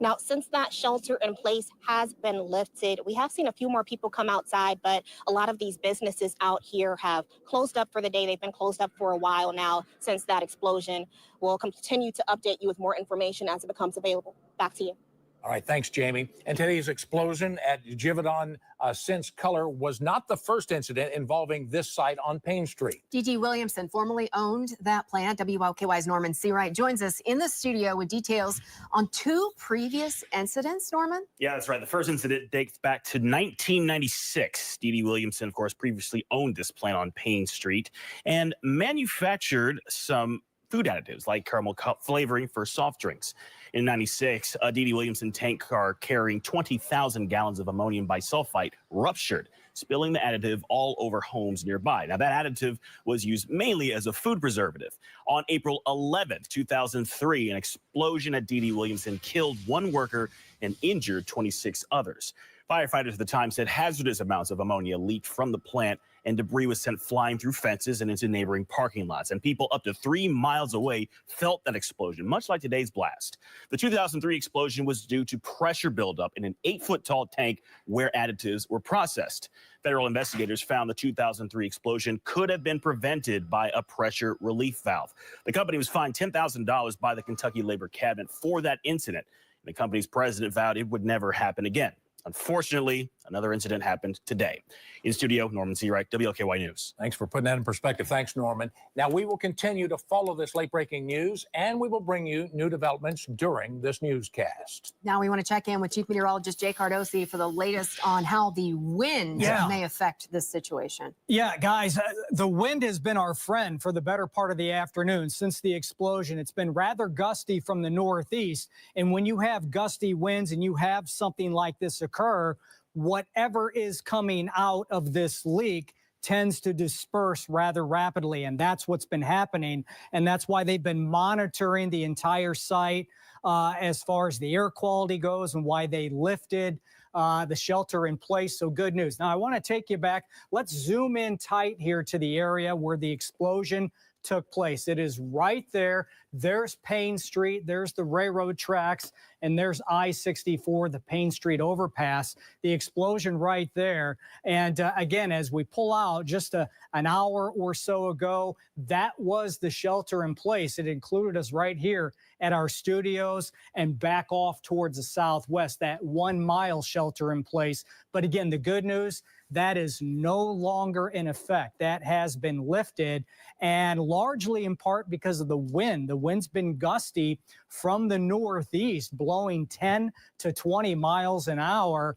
Now, since that shelter in place has been lifted, we have seen a few more people come outside, but a lot of these businesses out here have closed up for the day. They've been closed up for a while now since that explosion. We'll continue to update you with more information as it becomes available. Back to you. All right, thanks, Jamie. And today's explosion at Givaudan Sense Color was not the first incident involving this site on Payne Street. D.G. Williamson formerly owned that plant. WLKY's Norman Seawright joins us in the studio with details on 2 previous incidents, Norman? Yeah, that's right. The first incident dates back to 1996. D.D. Williamson, of course, previously owned this plant on Payne Street and manufactured some food additives like caramel flavoring for soft drinks. In 96, a D.D. Williamson tank car carrying 20,000 gallons of ammonium bisulfite ruptured, spilling the additive all over homes nearby. Now, that additive was used mainly as a food preservative. On April 11th, 2003, an explosion at D.D. Williamson killed 1 worker and injured 26 others. Firefighters at the time said hazardous amounts of ammonia leaked from the plant and debris was sent flying through fences and into neighboring parking lots. And people up to 3 miles away felt that explosion, much like today's blast. The 2003 explosion was due to pressure buildup in an 8-foot-tall tank where additives were processed. Federal investigators found the 2003 explosion could have been prevented by a pressure relief valve. The company was fined $10,000 by the Kentucky Labor Cabinet for that incident. The company's president vowed it would never happen again. Unfortunately, another incident happened today. In studio, Norman Seawright, WLKY News. Thanks for putting that in perspective. Thanks, Norman. Now, we will continue to follow this late-breaking news, and we will bring you new developments during this newscast. Now we want to check in with Chief Meteorologist Jay Cardosi for the latest on how the wind may affect this situation. Yeah, guys, the wind has been our friend for the better part of the afternoon since the explosion. It's been rather gusty from the northeast, and when you have gusty winds and you have something like this occur, whatever is coming out of this leak tends to disperse rather rapidly, and that's what's been happening, and that's why they've been monitoring the entire site as far as the air quality goes and why they lifted the shelter in place. So good news. Now, I want to take you back. Let's zoom in tight here to the area where the explosion took place. It is right there. There's Payne Street. There's the railroad tracks. And there's I-64, the Payne Street overpass, the explosion right there. And again, as we pull out just an hour or so ago, that was the shelter in place. It included us right here at our studios and back off towards the southwest, that 1 mile shelter in place. But again, the good news, that is no longer in effect. That has been lifted, and largely in part because of the wind. The wind's been gusty from the northeast, blowing 10 to 20 miles an hour,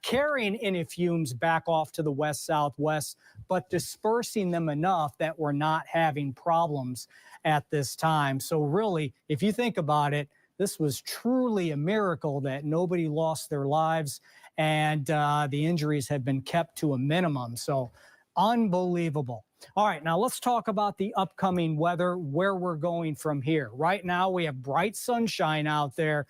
carrying any fumes back off to the west-southwest, but dispersing them enough that we're not having problems at this time. So really, if you think about it, this was truly a miracle that nobody lost their lives, and the injuries have been kept to a minimum. So unbelievable. All right, now let's talk about the upcoming weather, where we're going from here. Right now, we have bright sunshine out there.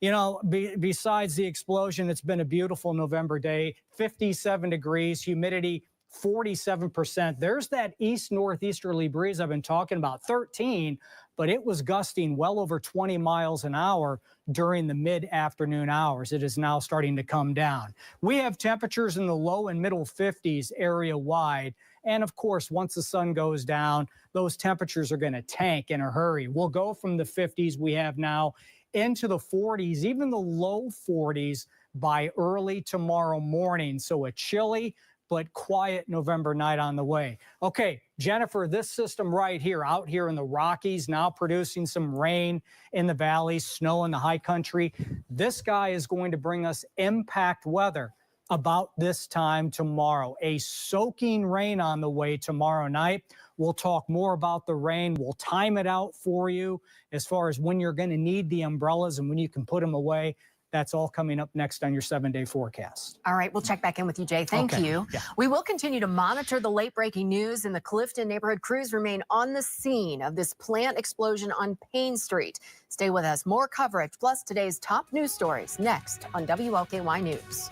You know, besides the explosion, it's been a beautiful November day, 57 degrees, humidity 47%. There's that east-northeasterly breeze I've been talking about, 13, but it was gusting well over 20 miles an hour during the mid-afternoon hours. It is now starting to come down. We have temperatures in the low and middle 50s area-wide. And of course, once the sun goes down, those temperatures are going to tank in a hurry. We'll go from the 50s we have now into the 40s, even the low 40s by early tomorrow morning. So a chilly but quiet November night on the way. Okay, Jennifer, this system right here, out here in the Rockies, now producing some rain in the valleys, snow in the high country. This guy is going to bring us impact weather about this time tomorrow. A soaking rain on the way tomorrow night. We'll talk more about the rain. We'll time it out for you as far as when you're going to need the umbrellas and when you can put them away. That's all coming up next on your 7-day forecast. All right, we'll check back in with you, Jay. Thank you. Yeah. We will continue to monitor the late-breaking news, and the Clifton neighborhood crews remain on the scene of this plant explosion on Payne Street. Stay with us. More coverage, plus today's top news stories, next on WLKY News.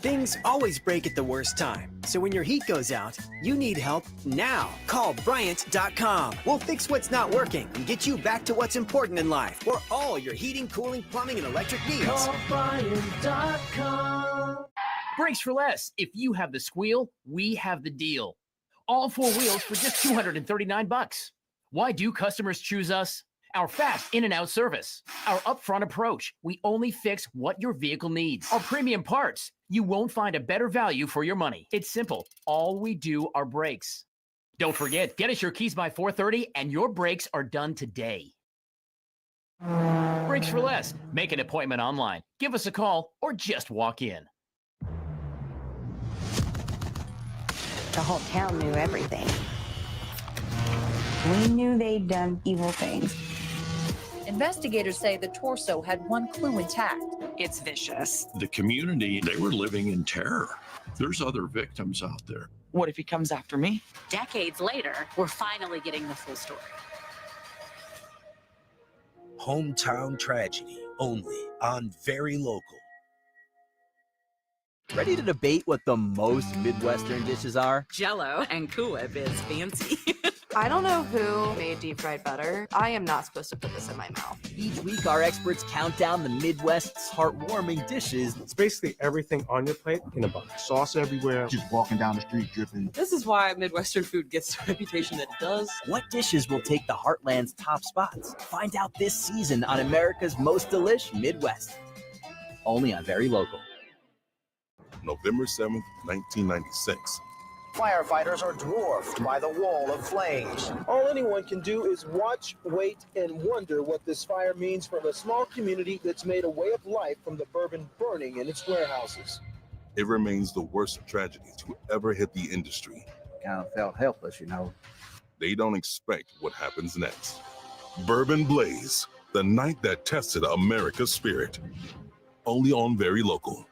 Things always break at the worst time. So when your heat goes out, you need help now. Call Bryant.com. We'll fix what's not working and get you back to what's important in life for all your heating, cooling, plumbing, and electric needs. Call Bryant.com. Brakes for less. If you have the squeal, we have the deal. All 4 wheels for just $239. Why do customers choose us? Our fast in and out service, our upfront approach. We only fix what your vehicle needs. Our premium parts. You won't find a better value for your money. It's simple. All we do are brakes. Don't forget, get us your keys by 4:30 and your brakes are done today. Brakes for less. Make an appointment online. Give us a call or just walk in. The whole town knew everything. We knew they'd done evil things. Investigators say the torso had one clue intact. It's vicious. The community, they were living in terror. There's other victims out there. What if he comes after me? Decades later, we're finally getting the full story. Hometown tragedy, only on Very Local. Ready to debate what the most Midwestern dishes are? Jell-O and Cool Whip is fancy. I don't know who made deep fried butter. I am not supposed to put this in my mouth. Each week, our experts count down the Midwest's heartwarming dishes. It's basically everything on your plate in a bucket. Sauce everywhere. Just walking down the street dripping. This is why Midwestern food gets the reputation that it does. What dishes will take the Heartland's top spots? Find out this season on America's Most Delish Midwest. Only on Very Local. November 7th, 1996. Firefighters are dwarfed by the wall of flames. All anyone can do is watch, wait, and wonder what this fire means for a small community that's made a way of life from the bourbon burning in its warehouses. It remains the worst tragedy to ever hit the industry. Kind of felt helpless, you know. They don't expect what happens next. Bourbon Blaze, the night that tested America's spirit. Only on Very Local.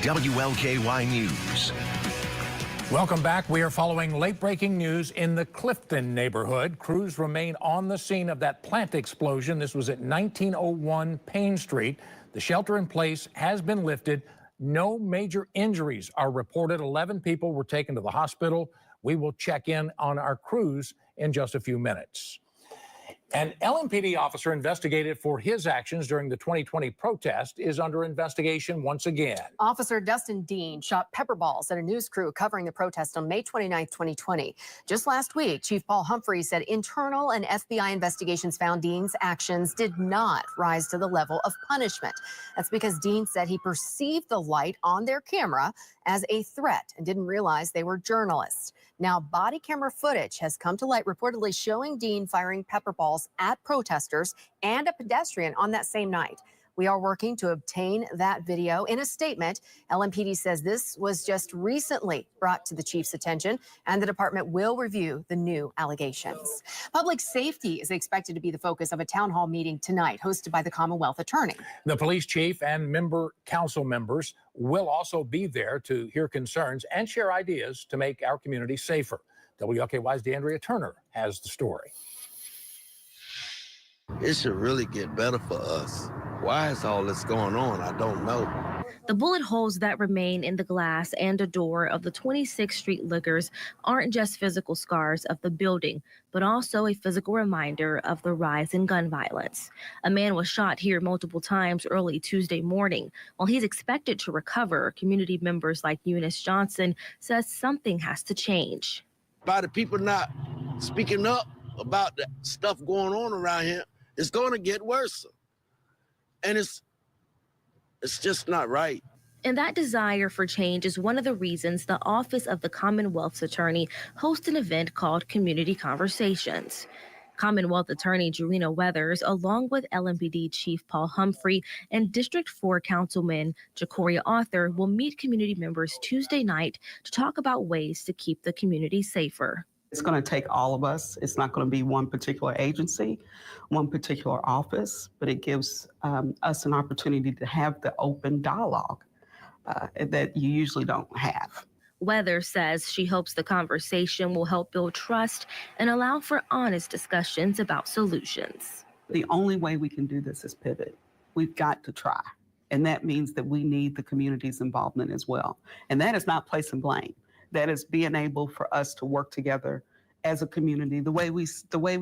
WLKY News. Welcome back. We are following late-breaking news in the Clifton neighborhood. Crews remain on the scene of that plant explosion. This was at 1901 Payne Street. The shelter in place has been lifted. No major injuries are reported. 11 people were taken to the hospital. We will check in on our crews in just a few minutes. An LMPD officer investigated for his actions during the 2020 protest is under investigation once again. Officer Dustin Dean shot pepper balls at a news crew covering the protest on May 29, 2020. Just last week, Chief Paul Humphrey said internal and FBI investigations found Dean's actions did not rise to the level of punishment. That's because Dean said he perceived the light on their camera as a threat and didn't realize they were journalists. Now, body camera footage has come to light reportedly showing Dean firing pepper balls at protesters and a pedestrian on that same night. We are working to obtain that video. In a statement, LMPD says this was just recently brought to the chief's attention, and the department will review the new allegations. Public safety is expected to be the focus of a town hall meeting tonight, hosted by the Commonwealth Attorney. The police chief and council members will also be there to hear concerns and share ideas to make our community safer. WLKY's DeAndrea Turner has the story. It should really get better for us. Why is all this going on? I don't know. The bullet holes that remain in the glass and a door of the 26th Street Liquors aren't just physical scars of the building, but also a physical reminder of the rise in gun violence. A man was shot here multiple times early Tuesday morning. While he's expected to recover, community members like Eunice Johnson says something has to change. By the people not speaking up about the stuff going on around here, it's going to get worse. And it's just not right. And that desire for change is one of the reasons the Office of the Commonwealth's Attorney hosts an event called Community Conversations. Commonwealth Attorney Jarena Weathers, along with LMPD Chief Paul Humphrey and District 4 Councilman Jacoria Arthur, will meet community members Tuesday night to talk about ways to keep the community safer. It's going to take all of us. It's not going to be one particular agency, one particular office, but it gives us an opportunity to have the open dialogue that you usually don't have. Weathers says she hopes the conversation will help build trust and allow for honest discussions about solutions. The only way we can do this is pivot. We've got to try. And that means that we need the community's involvement as well. And that is not placing blame. That is being able for us to work together as a community the way we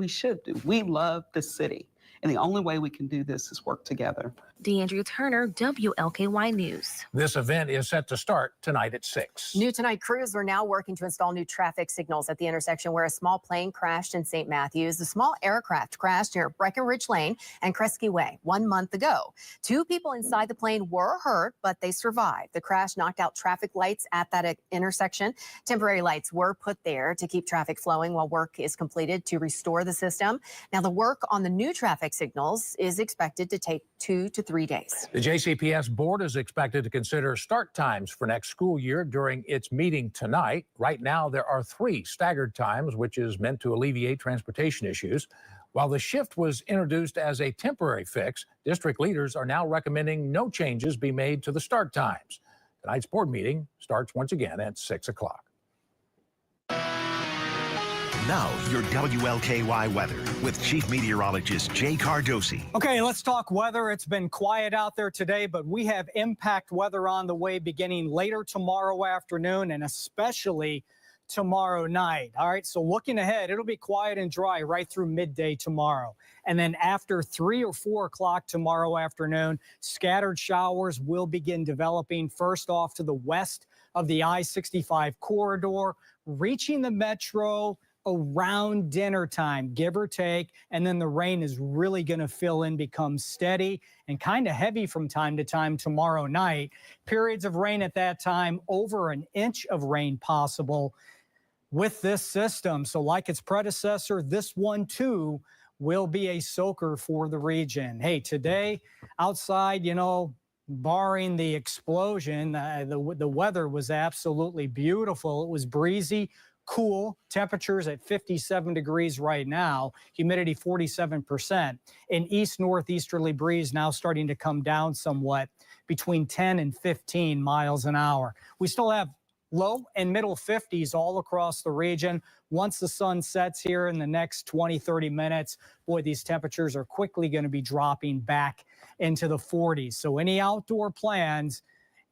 should do. We love the city, and the only way we can do this is work together. DeAndrea Turner, WLKY News. This event is set to start tonight at 6. New tonight, crews are now working to install new traffic signals at the intersection where a small plane crashed in St. Matthews. The small aircraft crashed near Breckenridge Lane and Kresge Way 1 month ago. 2 people inside the plane were hurt, but they survived. The crash knocked out traffic lights at that intersection. Temporary lights were put there to keep traffic flowing while work is completed to restore the system. Now, the work on the new traffic signals is expected to take 2 to 3 days. The JCPS board is expected to consider start times for next school year during its meeting tonight. Right now, there are 3 staggered times, which is meant to alleviate transportation issues. While the shift was introduced as a temporary fix, district leaders are now recommending no changes be made to the start times. Tonight's board meeting starts once again at 6 o'clock. Now, your WLKY weather with Chief Meteorologist Jay Cardosi. Okay, let's talk weather. It's been quiet out there today, but we have impact weather on the way beginning later tomorrow afternoon and especially tomorrow night. All right, so looking ahead, it'll be quiet and dry right through midday tomorrow. And then after 3 or 4 o'clock tomorrow afternoon, scattered showers will begin developing first off to the west of the I-65 corridor, reaching the metro around dinner time, give or take, and then the rain is really going to fill in, become steady and kind of heavy from time to time tomorrow night. Periods of rain at that time, over an inch of rain possible with this system. So like its predecessor, this one too will be a soaker for the region. Hey, today outside, barring the explosion, the weather was absolutely beautiful. It was breezy, cool, temperatures at 57 degrees right now, humidity 47%. An east-northeasterly breeze now starting to come down somewhat between 10 and 15 miles an hour. We still have low and middle 50s all across the region. Once the sun sets here in the next 20, 30 minutes, boy, these temperatures are quickly going to be dropping back into the 40s. So any outdoor plans,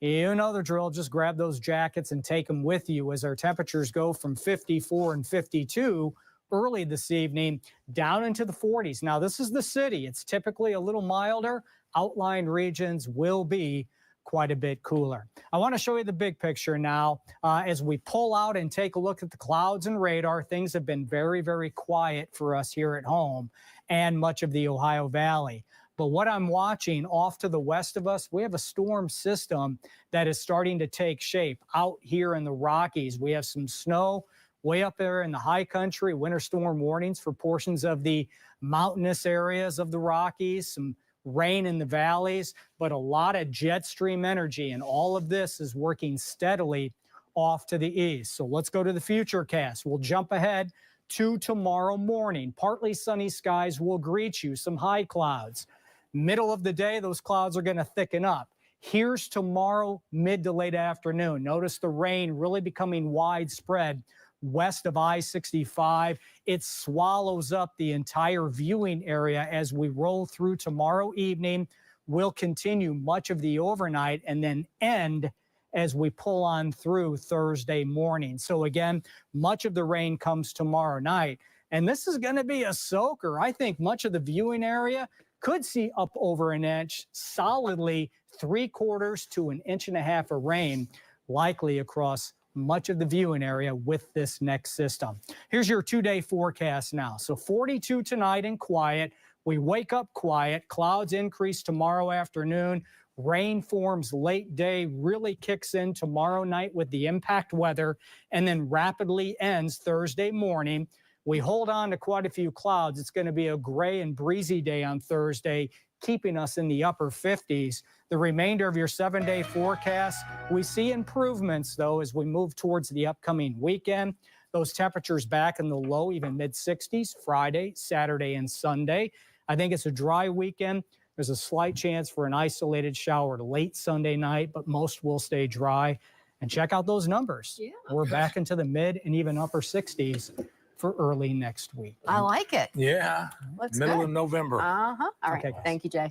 you know the drill, just grab those jackets and take them with you as our temperatures go from 54 and 52 early this evening down into the 40s. Now, this is the city. It's typically a little milder. Outlying regions will be quite a bit cooler. I want to show you the big picture now. As we pull out and take a look at the clouds and radar, things have been very, very quiet for us here at home and much of the Ohio Valley. But what I'm watching off to the west of us, we have a storm system that is starting to take shape out here in the Rockies. We have some snow way up there in the high country, winter storm warnings for portions of the mountainous areas of the Rockies, some rain in the valleys, but a lot of jet stream energy. And all of this is working steadily off to the east. So let's go to the future cast. We'll jump ahead to tomorrow morning. Partly sunny skies will greet you, some high clouds. Middle of the day, those clouds are going to thicken up. Here's tomorrow, mid to late afternoon. Notice the rain really becoming widespread west of I-65. It swallows up the entire viewing area as we roll through tomorrow evening. We'll continue much of the overnight and then end as we pull on through Thursday morning. So again, much of the rain comes tomorrow night. And this is going to be a soaker. I think much of the viewing area could see up over an inch, solidly 3/4 to 1.5 inches of rain, likely across much of the viewing area with this next system. Here's your 2-day forecast now. So 42 tonight and quiet. We wake up quiet. Clouds increase tomorrow afternoon. Rain forms late day, really kicks in tomorrow night with the impact weather, and then rapidly ends Thursday morning. We hold on to quite a few clouds. It's going to be a gray and breezy day on Thursday, keeping us in the upper 50s. The remainder of your 7-day forecast, we see improvements, though, as we move towards the upcoming weekend. Those temperatures back in the low, even mid-60s, Friday, Saturday, and Sunday. I think it's a dry weekend. There's a slight chance for an isolated shower late Sunday night, but most will stay dry. And check out those numbers. Yeah. We're back into the mid and even upper 60s for early next week. I like it. Yeah, Looks middle good. of November. All right. Okay. Thank you, Jay.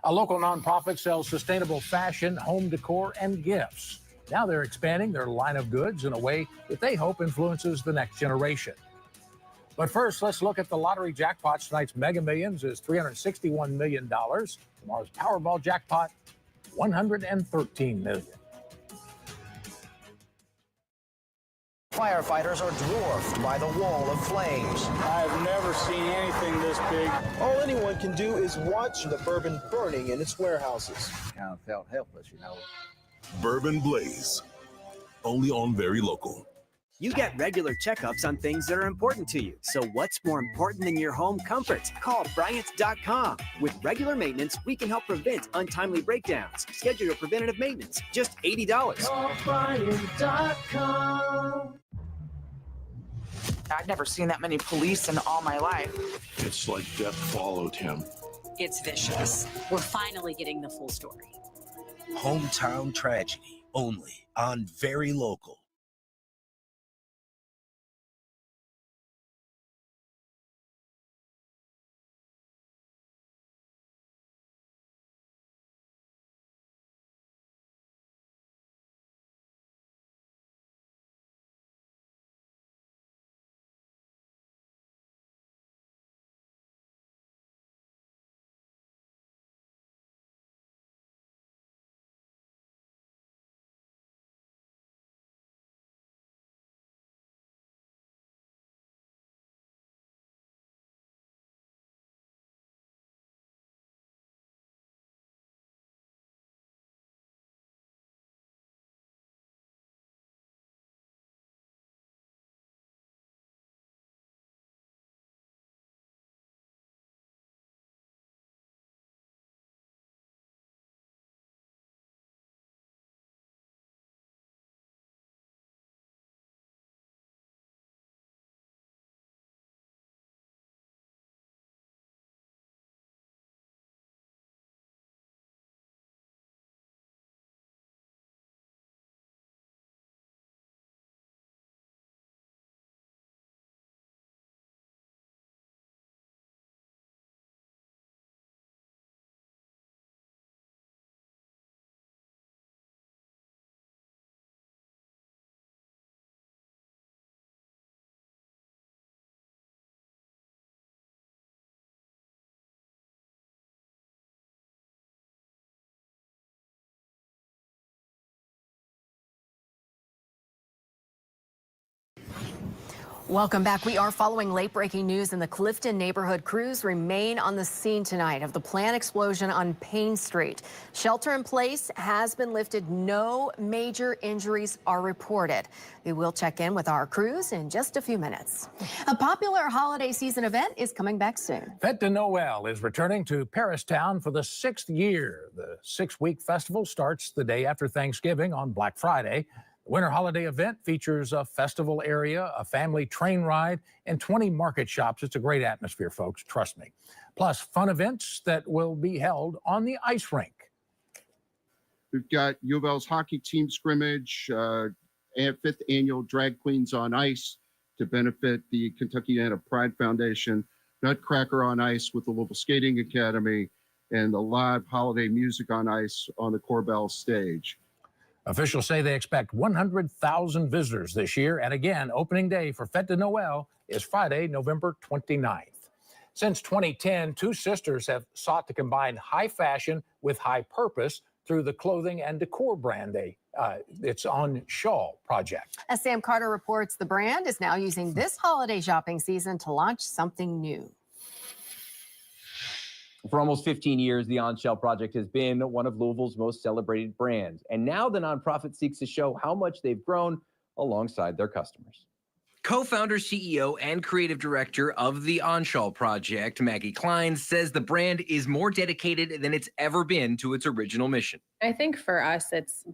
A local nonprofit sells sustainable fashion, home decor, and gifts. Now they're expanding their line of goods in a way that they hope influences the next generation. But first, let's look at the lottery jackpots. Tonight's Mega Millions is $361 million. Tomorrow's Powerball jackpot, $113 million. Firefighters are dwarfed by the wall of flames. I've never seen anything this big. All anyone can do is watch the bourbon burning in its warehouses. Kind of felt helpless, you know. Bourbon Blaze, only on Very Local. You get regular checkups on things that are important to you. So what's more important than your home comfort? Call Bryant.com. With regular maintenance, we can help prevent untimely breakdowns. Schedule your preventative maintenance, just $80. Call Bryant.com. I've never seen that many police in all my life. It's like death followed him. It's vicious. We're finally getting the full story. Hometown tragedy, only on Very Local. Welcome back. We are following late breaking news in the Clifton neighborhood. Crews remain on the scene tonight of the plant explosion on Payne Street. Shelter in place has been lifted. No major injuries are reported. We will check in with our crews in just a few minutes. A popular holiday season event is coming back soon. Fête de Noël is returning to Paristown for the 6th year. The 6-week festival starts the day after Thanksgiving on Black Friday. The winter holiday event features a festival area, a family train ride, and 20 market shops. It's a great atmosphere, folks, trust me. Plus, fun events that will be held on the ice rink. We've got U of L's hockey team scrimmage, and 5th annual Drag Queens on Ice to benefit the Kentuckiana Pride Foundation, Nutcracker on Ice with the Louisville Skating Academy, and the live holiday music on ice on the Corbell stage. Officials say they expect 100,000 visitors this year. And again, opening day for Fête de Noël is Friday, November 29th. Since 2010, two sisters have sought to combine high fashion with high purpose through the clothing and decor brand. It's on Shawl Project. As Sam Carter reports, the brand is now using this holiday shopping season to launch something new. For almost 15 years, the On Shell Project has been one of Louisville's most celebrated brands. And now the nonprofit seeks to show how much they've grown alongside their customers. Co-founder, CEO, and creative director of the On Shell Project, Maggie Klein, says the brand is more dedicated than it's ever been to its original mission. I think for us, it's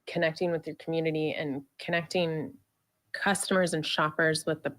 connecting with your community and connecting customers and shoppers with the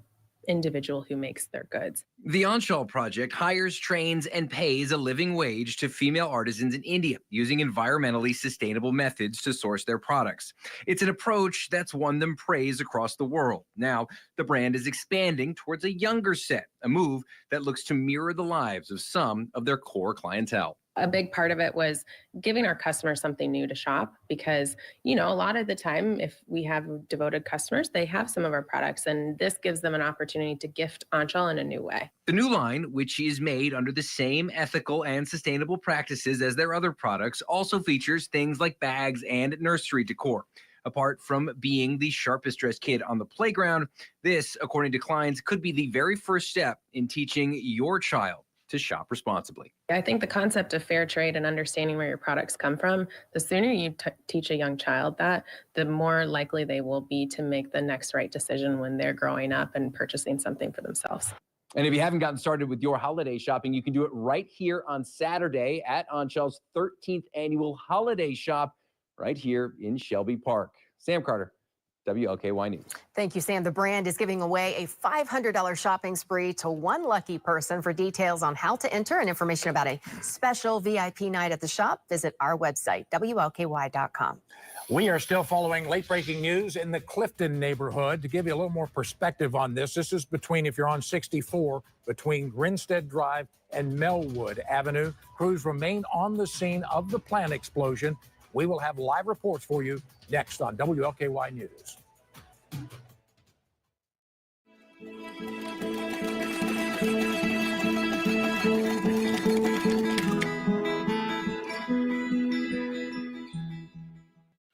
individual who makes their goods. The On Shell Project hires, trains, and pays a living wage to female artisans in India using environmentally sustainable methods to source their products. It's an approach that's won them praise across the world. Now, the brand is expanding towards a younger set, a move that looks to mirror the lives of some of their core clientele. A big part of it was giving our customers something new to shop because, you know, a lot of the time, if we have devoted customers, they have some of our products, and this gives them an opportunity to gift On Shell in a new way. The new line, which is made under the same ethical and sustainable practices as their other products, also features things like bags and nursery decor. Apart from being the sharpest dressed kid on the playground, this, according to Klein's, could be the very first step in teaching your child to shop responsibly. I think the concept of fair trade and understanding where your products come from, the sooner you teach a young child that, the more likely they will be to make the next right decision when they're growing up and purchasing something for themselves. And if you haven't gotten started with your holiday shopping, you can do it right here on Saturday at On Shell's 13th annual holiday shop right here in Shelby Park. Sam Carter, WLKY News. Thank you, Sam. The brand is giving away a $500 shopping spree to one lucky person. For details on how to enter and information about a special VIP night at the shop, visit our website, WLKY.com. We are still following late-breaking news in the Clifton neighborhood. To give you a little more perspective on this, this is between, if you're on 64, between Grinstead Drive and Melwood Avenue. Crews remain on the scene of the plant explosion. We will have live reports for you next on WLKY News.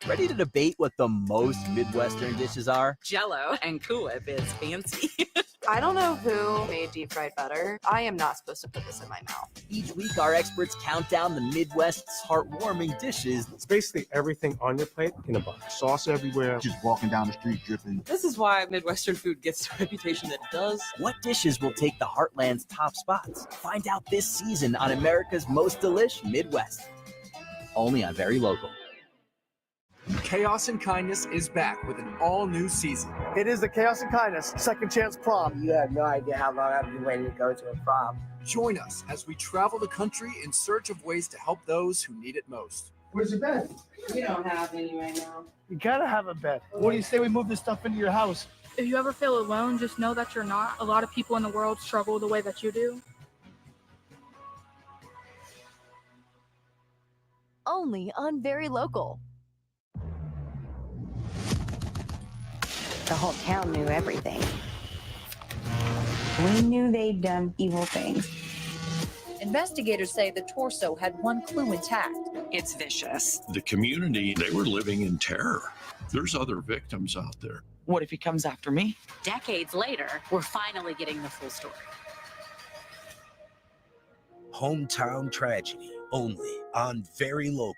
Ready to debate what the most Midwestern dishes are? Jell-O and Cool Whip is fancy. I don't know who made deep fried butter. I am not supposed to put this in my mouth. Each week, our experts count down the Midwest's heartwarming dishes. It's basically everything on your plate in a box. Sauce everywhere. Just walking down the street dripping. This is why Midwestern food gets the reputation that it does. What dishes will take the Heartland's top spots? Find out this season on America's Most Delish Midwest. Only on Very Local. Chaos and Kindness is back with an all-new season. It is the Chaos and Kindness Second Chance Prom. You have no idea how long I've been waiting to go to a prom. Join us as we travel the country in search of ways to help those who need it most. Where's your bed? We don't have any right now. You gotta have a bed. What do you say we move this stuff into your house? If you ever feel alone, just know that you're not. A lot of people in the world struggle the way that you do. Only on Very Local. The whole town knew everything. We knew they'd done evil things. Investigators say the torso had one clue intact. It's vicious. The community, they were living in terror. There's other victims out there. What if he comes after me? Decades later, we're finally getting the full story. Hometown tragedy, only on Very Local.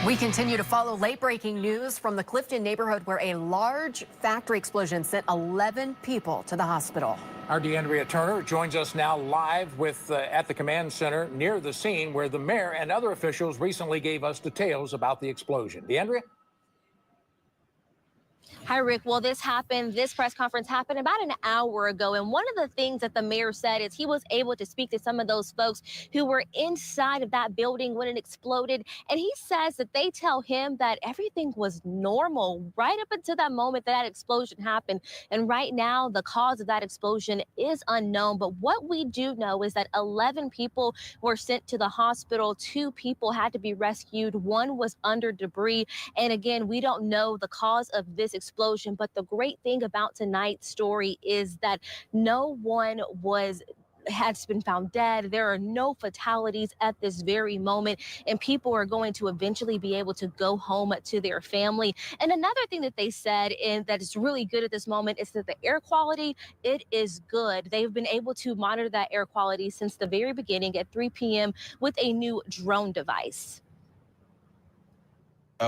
We continue to follow late-breaking news from the Clifton neighborhood where a large factory explosion sent 11 people to the hospital. Our DeAndrea Turner joins us now live at the command center near the scene where the mayor and other officials recently gave us details about the explosion. DeAndrea? Hi, Rick. Well, this press conference happened about an hour ago. And one of the things that the mayor said is he was able to speak to some of those folks who were inside of that building when it exploded. And he says that they tell him that everything was normal right up until that moment that explosion happened. And right now, the cause of that explosion is unknown. But what we do know is that 11 people were sent to the hospital. 2 people had to be rescued. 1 was under debris. And again, we don't know the cause of this explosion, but the great thing about tonight's story is that no one has been found dead. There are no fatalities at this very moment, and people are going to eventually be able to go home to their family. And another thing that they said, and that is really good at this moment, is that the air quality, it is good. They've been able to monitor that air quality since the very beginning at 3 p.m. with a new drone device.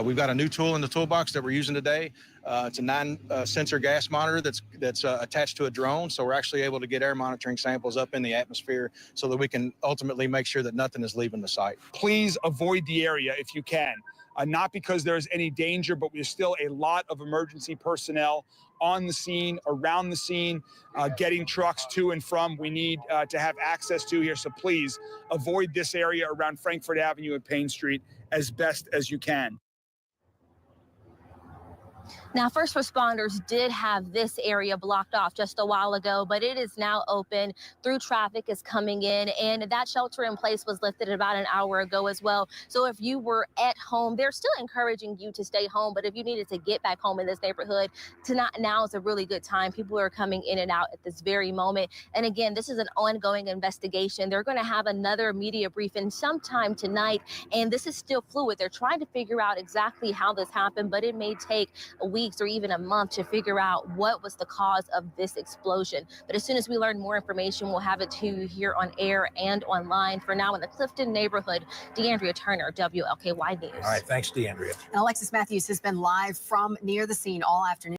We've got a new tool in the toolbox that we're using today. It's a non-sensor gas monitor that's attached to a drone. So we're actually able to get air monitoring samples up in the atmosphere so that we can ultimately make sure that nothing is leaving the site. Please avoid the area if you can. Not because there's any danger, but there's still a lot of emergency personnel on the scene, around the scene, getting trucks to and from. We need to have access to here. So please avoid this area around Frankfurt Avenue and Payne Street as best as you can. Now, first responders did have this area blocked off just a while ago, but it is now open. Through traffic is coming in, and that shelter in place was lifted about an hour ago as well. So if you were at home, they're still encouraging you to stay home, but if you needed to get back home in this neighborhood, now is a really good time. People are coming in and out at this very moment. And again, this is an ongoing investigation. They're going to have another media briefing sometime tonight, and this is still fluid. They're trying to figure out exactly how this happened, but it may take weeks or even a month to figure out what was the cause of this explosion. But as soon as we learn more information, we'll have it to you here on air and online. For now, in the Clifton neighborhood, DeAndrea Turner, WLKY News. All right, thanks, DeAndrea. And Alexis Matthews has been live from near the scene all afternoon.